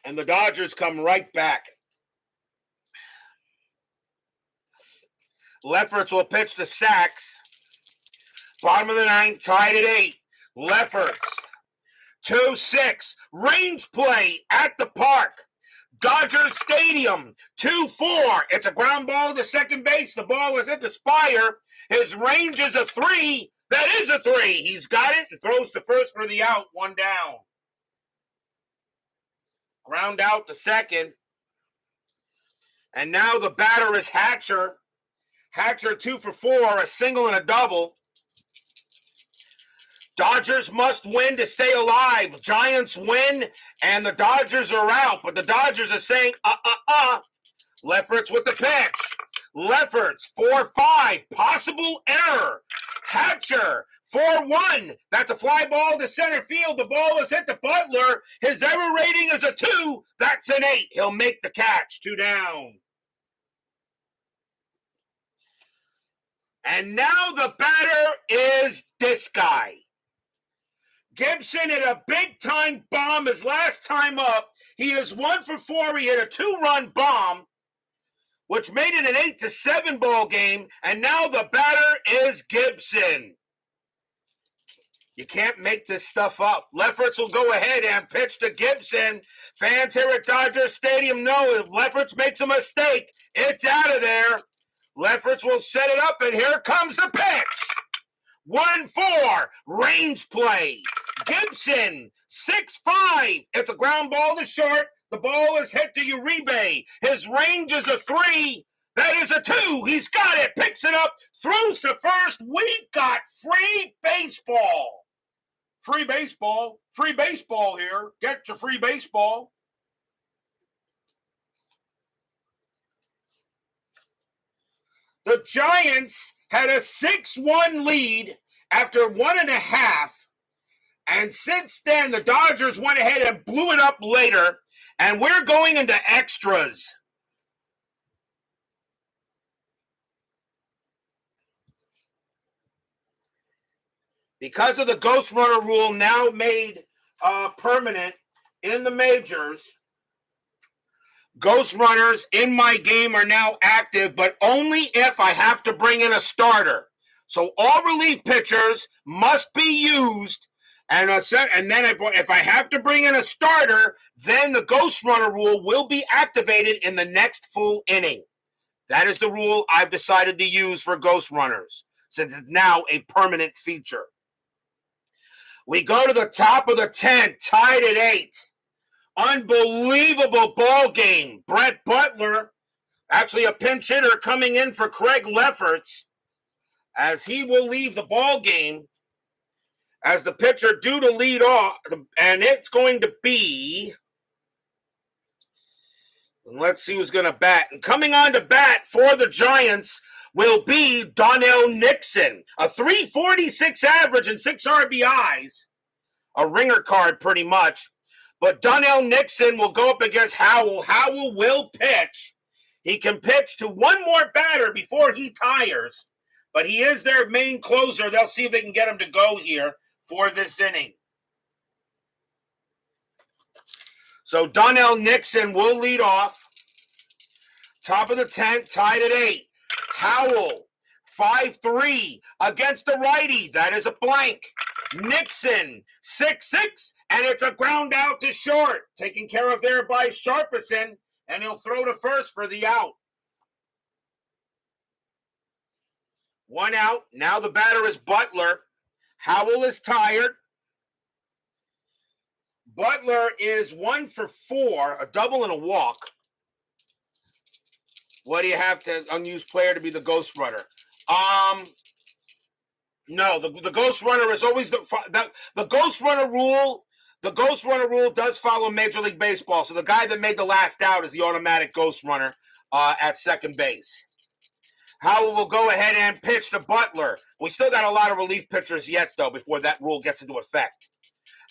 And the Dodgers come right back. Lefferts will pitch to Sachs. Bottom of the 9th, tied at 8. Lefferts. 2-6. Range play at the park. Dodgers Stadium, 2-4. It's a ground ball to second base. The ball is at the spire. His range is a 3. That is a 3. He's got it and throws to first for the out. 1 down. Ground out to second. And now the batter is Hatcher. Hatcher 2 for 4, a single and a double. Dodgers must win to stay alive. Giants win, and the Dodgers are out. But the Dodgers are saying, Lefferts with the pitch. Lefferts, 4-5. Possible error. Hatcher, 4-1. That's a fly ball to center field. The ball is hit to Butler. His error rating is a 2. That's an 8. He'll make the catch. 2 down. And now the batter is this guy. Gibson hit a big-time bomb his last time up. He is 1 for 4. He hit a 2-run bomb, which made it an 8-7 ball game. And now the batter is Gibson. You can't make this stuff up. Lefferts will go ahead and pitch to Gibson. Fans here at Dodger Stadium know if Lefferts makes a mistake, it's out of there. Lefferts will set it up, and here comes the pitch. 1-4, range play. Gibson, 6-5. It's a ground ball to short. The ball is hit to Uribe. His range is a 3. That is a 2. He's got it. Picks it up. Throws to first. We've got free baseball. Free baseball. Free baseball here. Get your free baseball. The Giants had a 6-1 lead after 1.5. And since then, the Dodgers went ahead and blew it up later. And we're going into extras. Because of the ghost runner rule now made permanent in the majors, Ghost runners in my game are now active, but only if I have to bring in a starter. So all relief pitchers must be used, and then if I have to bring in a starter, then the ghost runner rule will be activated in the next full inning. That is the rule I've decided to use for ghost runners, since it's now a permanent feature. We go to the top of the 10th, tied at 8. Unbelievable ball game. Brett Butler, actually a pinch hitter, coming in for Craig Lefferts, as he will leave the ball game as the pitcher due to lead off, and it's going to be, let's see who's going to bat. And coming on to bat for the Giants will be Donnell Nixon, a 346 average and 6 RBIs, a ringer card pretty much. But Donnell Nixon will go up against Howell. Howell will pitch. He can pitch to one more batter before he tires, but he is their main closer. They'll see if they can get him to go here for this inning. So Donnell Nixon will lead off. Top of the 10th, tied at 8. Howell, 5-3 against the righty. That is a blank. Nixon, 6-6, and it's a ground out to short. Taken care of there by Sharperson, and he'll throw to first for the out. 1 out. Now the batter is Butler. Howell is tired. Butler is 1 for 4, a double and a walk. What do you have to unused player to be the ghost runner? No, the ghost runner is always the ghost runner rule. The ghost runner rule does follow Major League Baseball. So the guy that made the last out is the automatic ghost runner at second base. Howell will go ahead and pitch to Butler. We still got a lot of relief pitchers yet, though, before that rule gets into effect.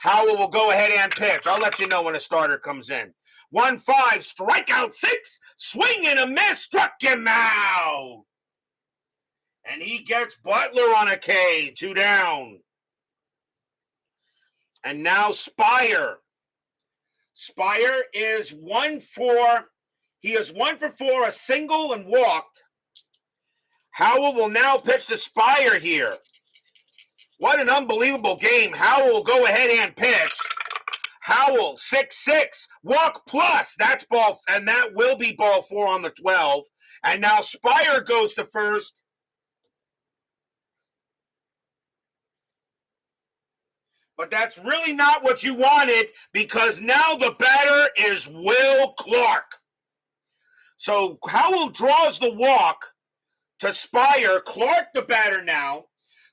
Howell will go ahead and pitch. I'll let you know when a starter comes in. 1-5, strikeout 6, swing and a miss, struck him out. And he gets Butler on a K, 2 down. And now Spire. Spire is 1 for, he is 1 for 4, a single and walked. Howell will now pitch to Spire here. What an unbelievable game. Howell will go ahead and pitch. Howell, 6-6, walk plus. That's ball, and that will be ball 4 on the 12. And now Spire goes to first. But that's really not what you wanted, because now the batter is Will Clark. So Howell draws the walk to Spire. Clark the batter now.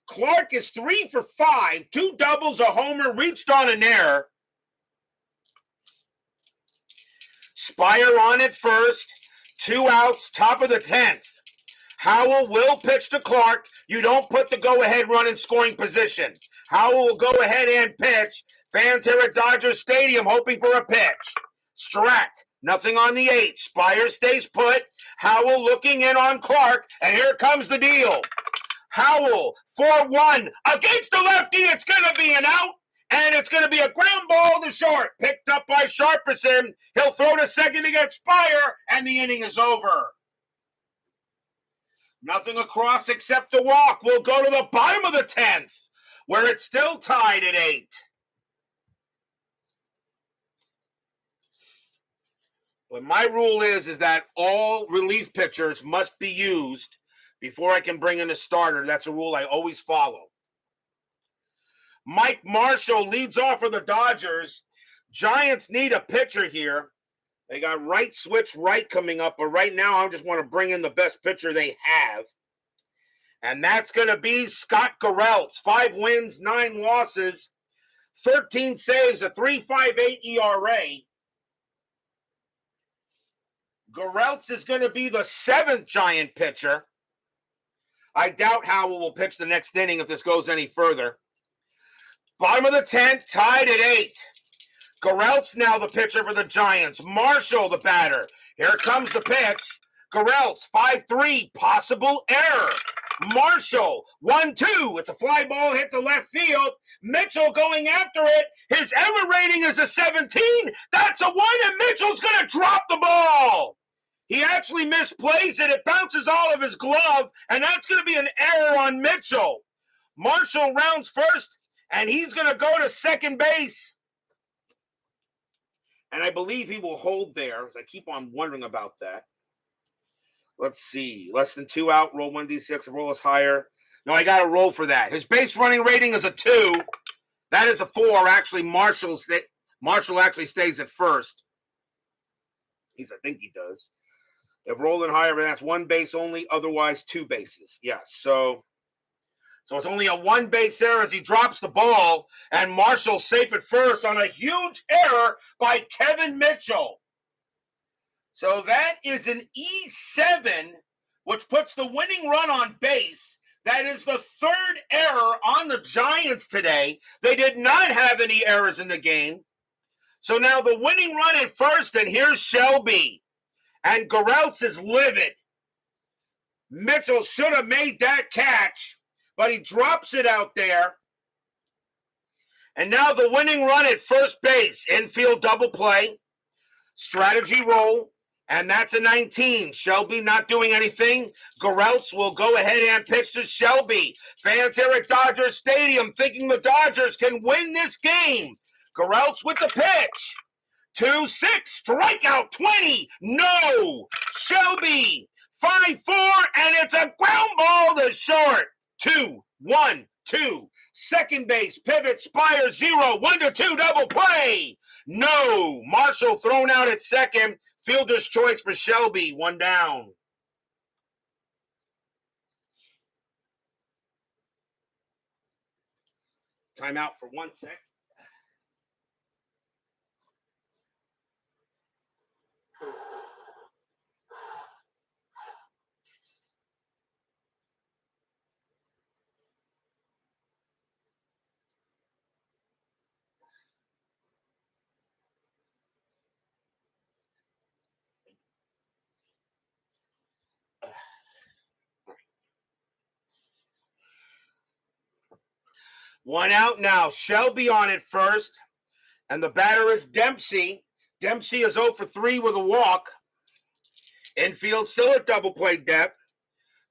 Clark is 3 for 5, 2 doubles, a homer, reached on an error. Spire on at first, 2 outs, top of the 10th. Howell will pitch to Clark. You don't put the go-ahead run in scoring position. Howell will go ahead and pitch. Fans here at Dodger Stadium hoping for a pitch. Strat, nothing on the 8. Spire stays put. Howell looking in on Clark, and here comes the deal. Howell, 4-1, against the lefty. It's going to be an out, and it's going to be a ground ball to short. Picked up by Sharperson. He'll throw to second against Spire, and the inning is over. Nothing across except the walk. We'll go to the bottom of the 10th, where it's still tied at 8. But my rule is that all relief pitchers must be used before I can bring in a starter. That's a rule I always follow. Mike Marshall leads off for the Dodgers. Giants need a pitcher here. They got right switch right coming up, but right now I just want to bring in the best pitcher they have. And that's going to be Scott Garrelts. 5 wins, 9 losses, 13 saves, a 3.58 ERA. Garrelts is going to be the 7th Giant pitcher. I doubt Howell will pitch the next inning if this goes any further. Bottom of the 10th, tied at 8. Garrelts now the pitcher for the Giants. Marshall the batter. Here comes the pitch. Garrelts, 5-3, possible error. Marshall, 1-2. It's a fly ball hit to left field. Mitchell going after it. His error rating is a 17. That's a 1, and Mitchell's going to drop the ball. He actually misplays it. It bounces all of his glove, and that's going to be an error on Mitchell. Marshall rounds first, and he's going to go to second base. And I believe he will hold there, as I keep on wondering about that. Let's see. Less than 2 out, roll 1d6. If roll is higher. No, I got to roll for that. His base running rating is a 2. That is a 4. Actually, Marshall actually stays at first. I think he does. If rolling higher, that's 1 base only, otherwise 2 bases. Yes, so it's only a 1 base error as he drops the ball, and Marshall's safe at first on a huge error by Kevin Mitchell. So that is an E7, which puts the winning run on base. That is the 3rd error on the Giants today. They did not have any errors in the game. So now the winning run at first, and here's Shelby. And Garrelts is livid. Mitchell should have made that catch, but he drops it out there. And now the winning run at first base. Infield double play. Strategy roll. And that's a 19. Shelby not doing anything. Garrelts will go ahead and pitch to Shelby. Fans here at Dodger Stadium thinking the Dodgers can win this game. Garrelts with the pitch. 2-6, strikeout 20. No. Shelby, 5-4, and it's a ground ball to short. 2-1-2. Second base, pivot, Spire, 0. 1-2, double play. No. Marshall thrown out at second. Fielder's choice for Shelby, 1 down. Timeout for 1 sec. One out now. Shelby on it first. And the batter is Dempsey. Dempsey is 0 for 3 with a walk. Infield still at double play depth.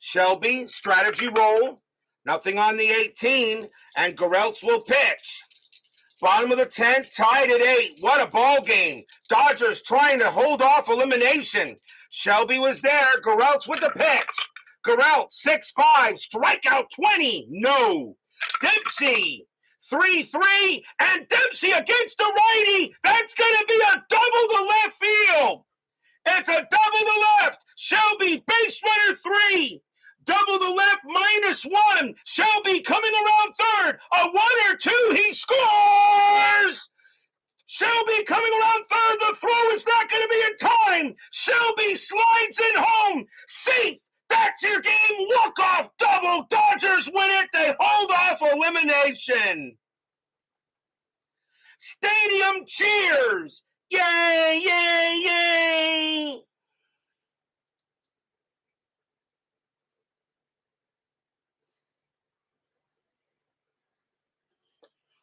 Shelby, strategy roll. Nothing on the 18. And Garrelts will pitch. Bottom of the 10th, tied at 8. What a ball game. Dodgers trying to hold off elimination. Shelby was there. Garrelts with the pitch. Garrelts, 6-5, strikeout 20. No. Dempsey, 3-3, and Dempsey against the righty. That's going to be a double to left field. It's a double to left. Shelby, base runner 3. Double to left, -1. Shelby coming around third. A 1 or 2, he scores! Shelby coming around third. The throw is not going to be in time. Shelby slides in home. Safe. That's your game. Walk-off double. Dodgers win it. They hold off elimination. Stadium cheers. Yay, yay, yay.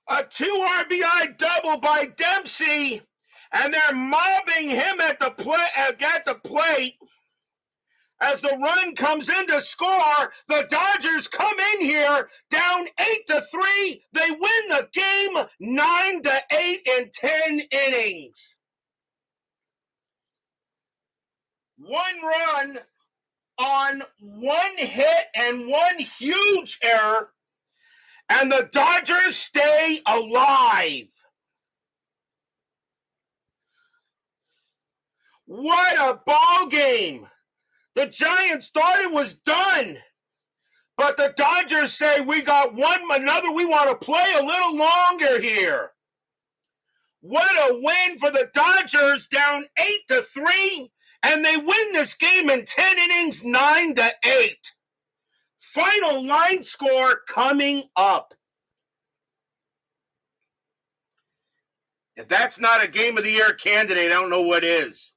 A 2 RBI double by Dempsey, and they're mobbing him at the plate. As the run comes in to score, the Dodgers come in here down 8-3. They win the game 9-8 in 10 innings. 1 run on 1 hit and 1 huge error, and the Dodgers stay alive. What a ball game. The Giants thought it was done. But the Dodgers say we got another. We want to play a little longer here. What a win for the Dodgers, down 8-3. And they win this game in 10 innings, 9-8. Final line score coming up. If that's not a Game of the Year candidate, I don't know what is.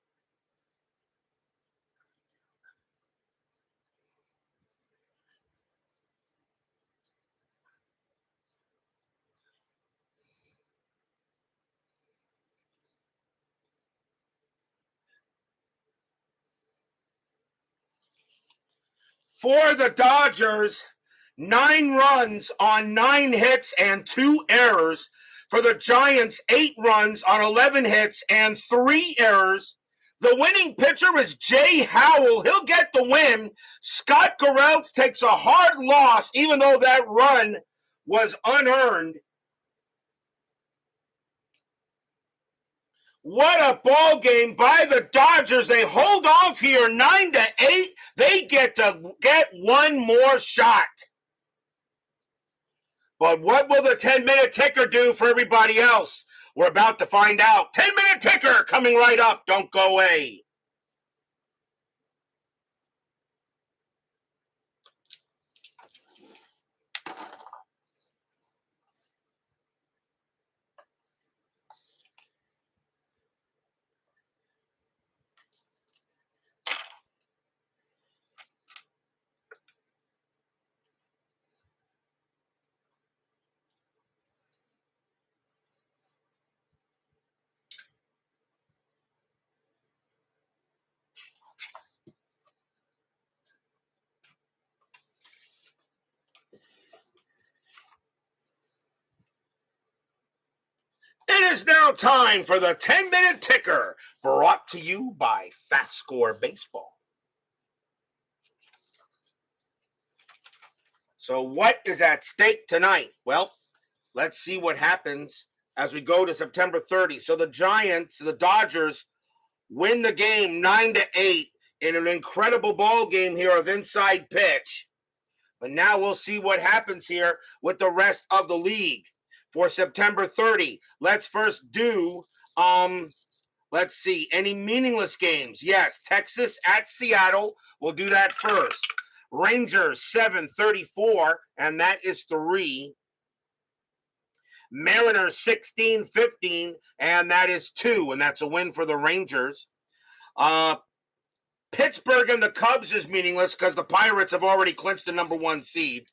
For the Dodgers, 9 runs on 9 hits and 2 errors. For the Giants, 8 runs on 11 hits and 3 errors. The winning pitcher is Jay Howell. He'll get the win. Scott Garrelts takes a hard loss, even though that run was unearned. What a ball game by the Dodgers. They hold off here 9-8. They get one more shot. But what will the 10-minute ticker do for everybody else? We're about to find out. 10-minute ticker coming right up. Don't go away. It is now time for the 10-minute ticker, brought to you by FastScore Baseball. So what is at stake tonight? Well, let's see what happens as we go to September 30. So the Dodgers, win the game 9-8 in an incredible ball game here of inside pitch. But now we'll see what happens here with the rest of the league for September 30. Let's first do, let's see, any meaningless games. Yes, Texas at Seattle. We'll do that first. Rangers 7-34, and that is 3. Mariners 16-15, and that is 2, and that's a win for the Rangers. Pittsburgh and the Cubs is meaningless because the Pirates have already clinched the number 1 seed.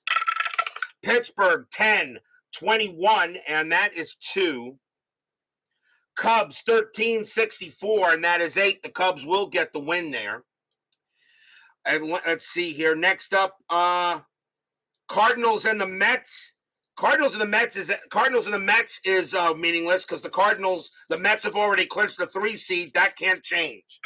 Pittsburgh 10-21, and that is 2. Cubs 13-64, and that is 8. The Cubs will get the win there. And let's see here. Next up, Cardinals and the Mets. Cardinals and the Mets is meaningless because the Mets have already clinched the 3 seed. That can't change.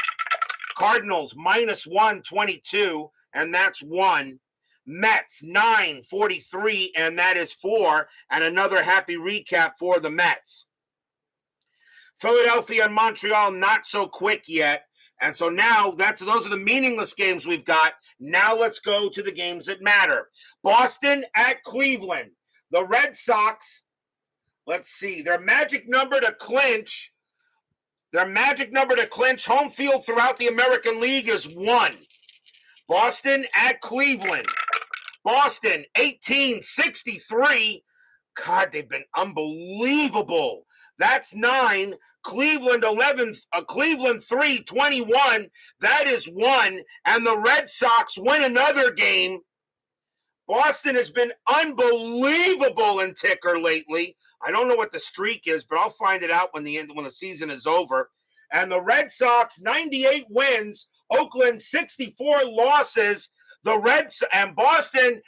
Cardinals -122, and that's 1. Mets 9-43, and that is 4. And another happy recap for the Mets. Philadelphia and Montreal not so quick yet. And so now those are the meaningless games we've got. Now let's go to the games that matter. Boston at Cleveland. The Red Sox, let's see, their magic number to clinch home field throughout the American League is 1. Boston at Cleveland. Boston 18-63. God, they've been unbelievable. That's 9. Cleveland 3-21. That is 1. And the Red Sox win another game. Boston has been unbelievable in ticker lately. I don't know what the streak is, but I'll find it out when the season is over. And the Red Sox 98 wins. Oakland 64 losses. And Boston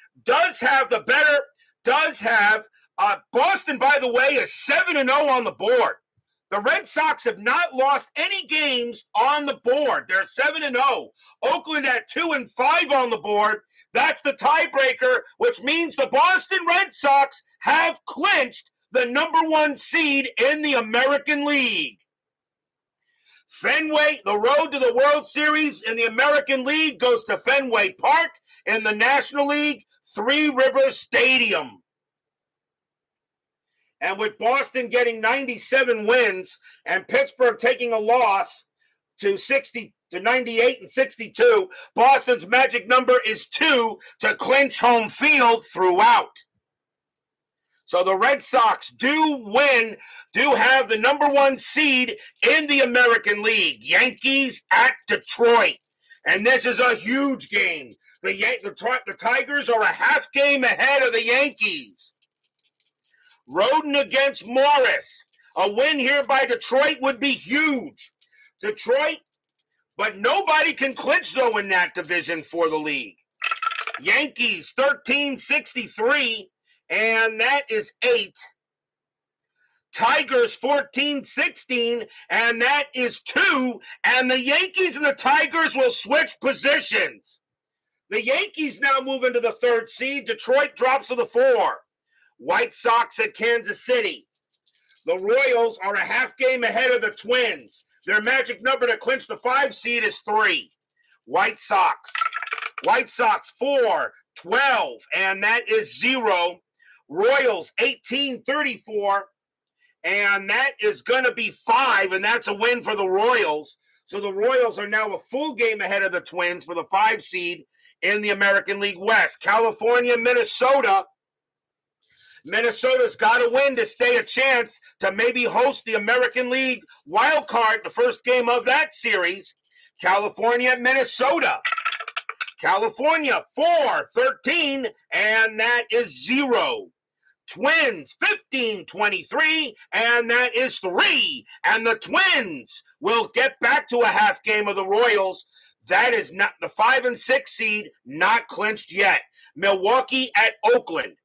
Boston, by the way, is 7-0 on the board. The Red Sox have not lost any games on the board. They're 7-0. Oakland at 2-5 on the board. That's the tiebreaker, which means the Boston Red Sox have clinched the number 1 seed in the American League. Fenway, the road to the World Series in the American League goes to Fenway Park. In the National League, Three Rivers Stadium. And with Boston getting 97 wins and Pittsburgh taking a loss to 98 and 62, Boston's magic number is 2 to clinch home field throughout. So the Red Sox do have the number 1 seed in the American League. Yankees at Detroit. And this is a huge game. The Tigers are a half game ahead of the Yankees. Roden against Morris. A win here by Detroit would be huge. Detroit, but nobody can clinch, though, in that division for the league. Yankees 1363, and that is 8. Tigers 14-16, and that is 2. And the Yankees and the Tigers will switch positions. The Yankees now move into the 3rd seed. Detroit drops to the 4. White Sox at Kansas City. The Royals are a half game ahead of the Twins. Their magic number to clinch the 5 seed is 3. White Sox 4-12, and that is 0. Royals 18-34. And that is going to be 5, and that's a win for the Royals. So the Royals are now a full game ahead of the Twins for the 5 seed in the American League West. California, Minnesota. Minnesota's got to win to stay a chance to maybe host the American League wild card, the first game of that series. California, Minnesota. California 4-13, and that is 0. Twins 15-23, and that is 3. And the Twins will get back to a half game of the Royals. That is not the 5 and 6 seed, not clinched yet. Milwaukee at Oakland.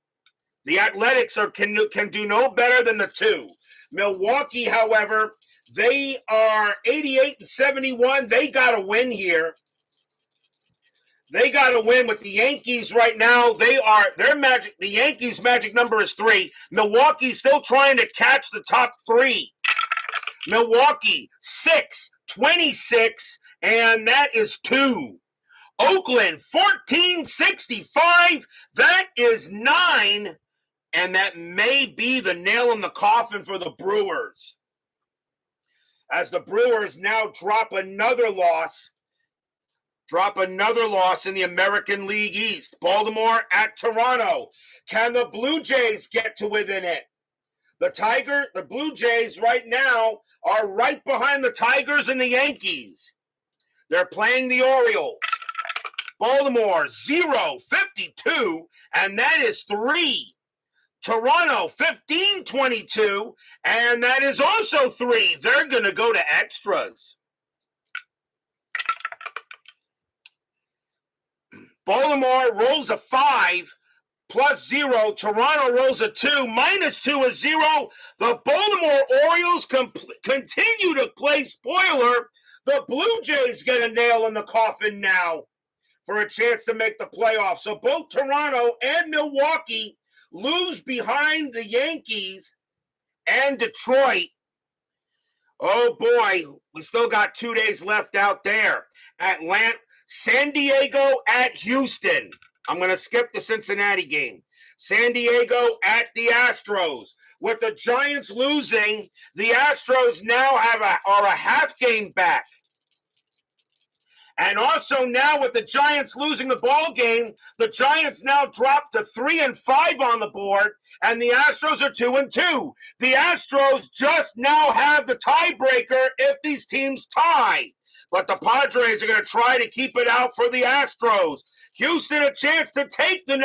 The Athletics can do no better than the 2. Milwaukee, however, they are 88-71. They got to win here. They got to win with the Yankees right now. The Yankees' magic number is 3. Milwaukee's still trying to catch the top 3. Milwaukee 6-26, and that is 2. Oakland 14-65, that is 9, and that may be the nail in the coffin for the Brewers. As the Brewers now drop another loss in the American League East. Baltimore at Toronto. Can the Blue Jays get to within it? The Blue Jays right now are right behind the Tigers and the Yankees. They're playing the Orioles. Baltimore 0-52, and that is 3. Toronto 15-22, and that is also 3. They're going to go to extras. Baltimore rolls a 5 plus 0. Toronto rolls a 2 minus 2 is 0. The Baltimore Orioles continue to play spoiler. The Blue Jays get a nail in the coffin now for a chance to make the playoffs. So both Toronto and Milwaukee lose behind the Yankees and Detroit. Oh boy, we still got 2 days left out there. San Diego at Houston. I'm going to skip the Cincinnati game. San Diego at the Astros. With the Giants losing, the Astros now are a half game back. And also now with the Giants losing the ball game, the Giants now drop to 3-5 on the board, and the Astros are 2-2. The Astros just now have the tiebreaker if these teams tie. But the Padres are going to try to keep it out for the Astros. Houston a chance to take the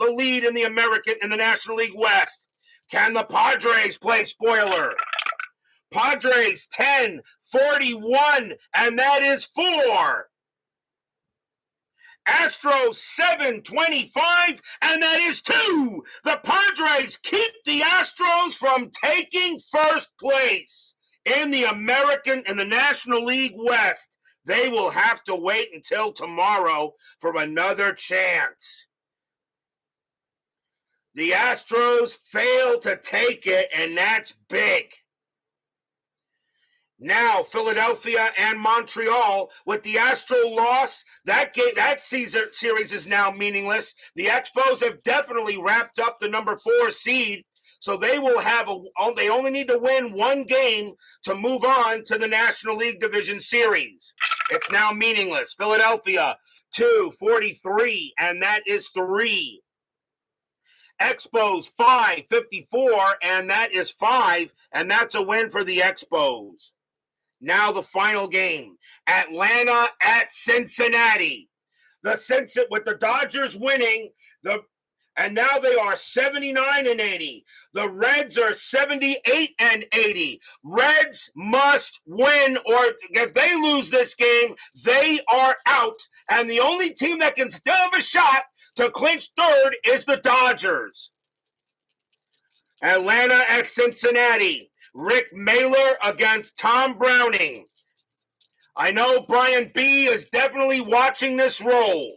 lead in the National League West. Can the Padres play spoiler? Padres 10-41, and that is 4. Astros 7-25, and that is 2. The Padres keep the Astros from taking first place in the National League West. They will have to wait until tomorrow for another chance. The Astros fail to take it, and that's big. Now, Philadelphia and Montreal, with the Astro loss, that series is now meaningless. The Expos have definitely wrapped up the number 4 seed, so they only need to win 1 game to move on to the National League Division Series. It's now meaningless. Philadelphia 2-43, and that is 3. Expos 5-54, and that is 5, and that's a win for the Expos. Now the final game, Atlanta at Cincinnati. With the Dodgers winning, And now they are 79-80. The Reds are 78-80. Reds must win, or if they lose this game, they are out. And the only team that can still have a shot to clinch third is the Dodgers. Atlanta at Cincinnati. Rick Mailer against Tom Browning. I know Brian B. is definitely watching this roll.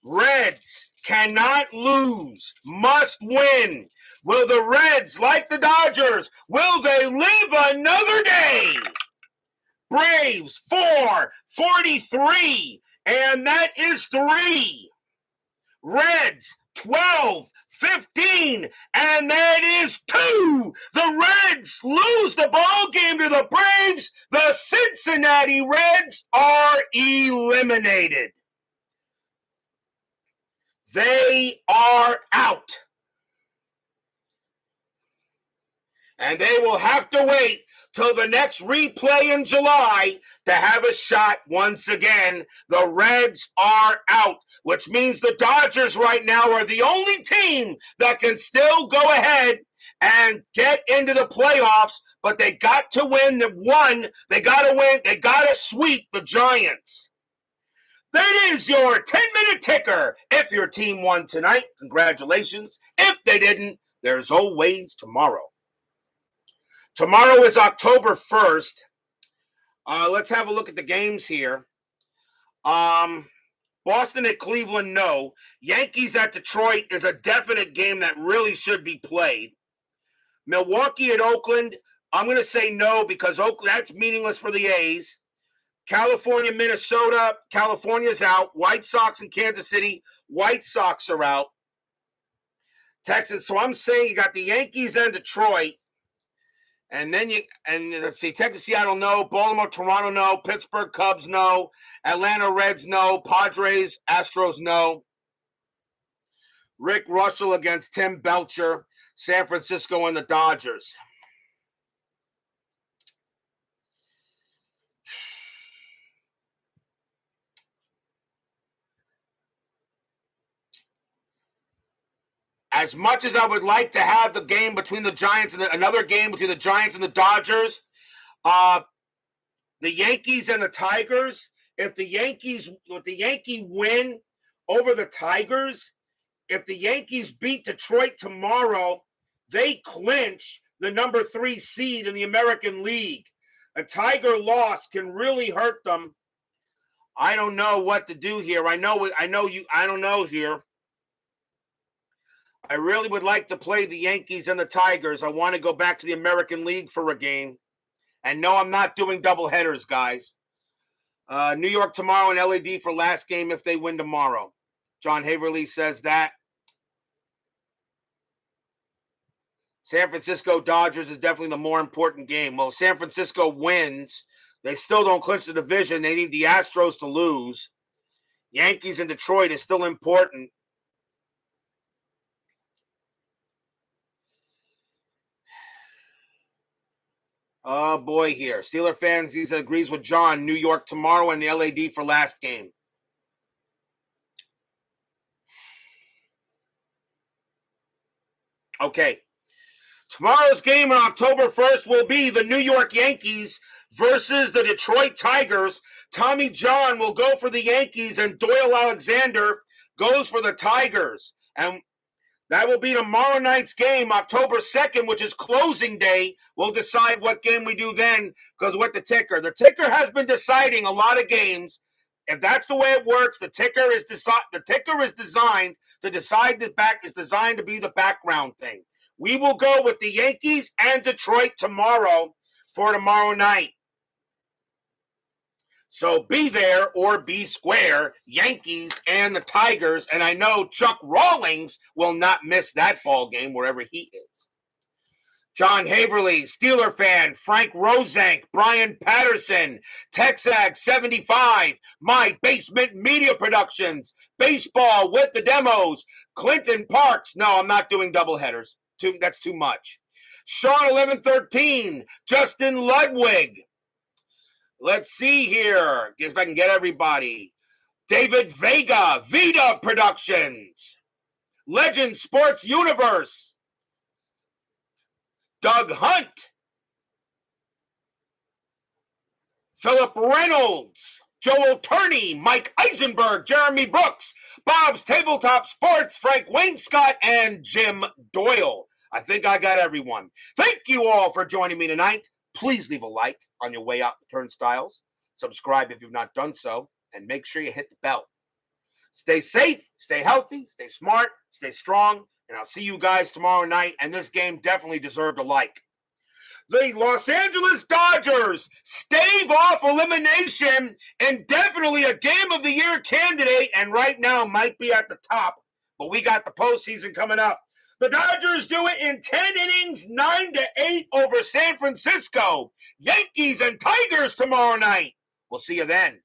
Reds cannot lose, must win. Will the Reds, like the Dodgers, will they live another day? Braves 4-43, and that is 3. Reds 12-15, and that is 2. The Reds lose the ball game to the Braves. The Cincinnati Reds are eliminated. They are out. And they will have to wait till the next replay in July to have a shot once again. The Reds are out, which means the Dodgers right now are the only team that can still go ahead and get into the playoffs, but they got to win the one. They got to win. They got to sweep the Giants. That is your 10-minute ticker. If your team won tonight, congratulations. If they didn't, there's always tomorrow. Tomorrow is October 1st. Let's have a look at the games here. Boston at Cleveland, no. Yankees at Detroit is a definite game that really should be played. Milwaukee at Oakland, I'm going to say no because Oakland, that's meaningless for the A's. California, Minnesota, California's out. White Sox and Kansas City, White Sox are out. Texas, so I'm saying you got the Yankees and Detroit. And then let's see, Texas, Seattle, no. Baltimore, Toronto, no. Pittsburgh, Cubs, no. Atlanta, Reds, no. Padres, Astros, no. Rick Russell against Tim Belcher, San Francisco and the Dodgers. As much as I would like to have the game between the Giants and another game between the Giants and the Dodgers, the Yankees and the Tigers, if the Yankees win over the Tigers, if the Yankees beat Detroit tomorrow, they clinch the number 3 seed in the American League. A Tiger loss can really hurt them. I don't know what to do here. I don't know here. I really would like to play the Yankees and the Tigers. I want to go back to the American League for a game. And no, I'm not doing double headers, guys. New York tomorrow and LAD for last game if they win tomorrow. John Haverly says that. San Francisco Dodgers is definitely the more important game. Well, San Francisco wins. They still don't clinch the division. They need the Astros to lose. Yankees and Detroit is still important. Oh, boy, here. Steeler fans, he agrees with John. New York tomorrow and the LAD for last game. Okay. Tomorrow's game on October 1st will be the New York Yankees versus the Detroit Tigers. Tommy John will go for the Yankees and Doyle Alexander goes for the Tigers. And that will be tomorrow night's game, October 2nd, which is closing day. We'll decide what game we do then because with the ticker. The ticker has been deciding a lot of games. If that's the way it works, the ticker is designed to decide designed to be the background thing. We will go with the Yankees and Detroit tomorrow for tomorrow night. So be there or be square, Yankees and the Tigers. And I know Chuck Rawlings will not miss that ball game wherever he is. John Haverly, Steeler fan, Frank Rosenk, Brian Patterson, Texag 75, My Basement Media Productions, Baseball with the Demos, Clinton Parks. No, I'm not doing double headers. That's too much. Sean 1113, Justin Ludwig. Let's see here. If I can get everybody. David Vega, Vita Productions. Legend Sports Universe, Doug Hunt, Philip Reynolds, Joel Turney, Mike Eisenberg, Jeremy Brooks, Bob's Tabletop Sports, Frank Wainscott, and Jim Doyle. I think I got everyone. Thank you all for joining me tonight. Please leave a like on your way out the turnstiles. Subscribe if you've not done so, and make sure you hit the bell. Stay safe, stay healthy, stay smart, stay strong, and I'll see you guys tomorrow night, and this game definitely deserved a like. The Los Angeles Dodgers stave off elimination and definitely a Game of the Year candidate, and right now might be at the top, but we got the postseason coming up. The Dodgers do it in 10 innings, 9-8 over San Francisco. Yankees and Tigers tomorrow night. We'll see you then.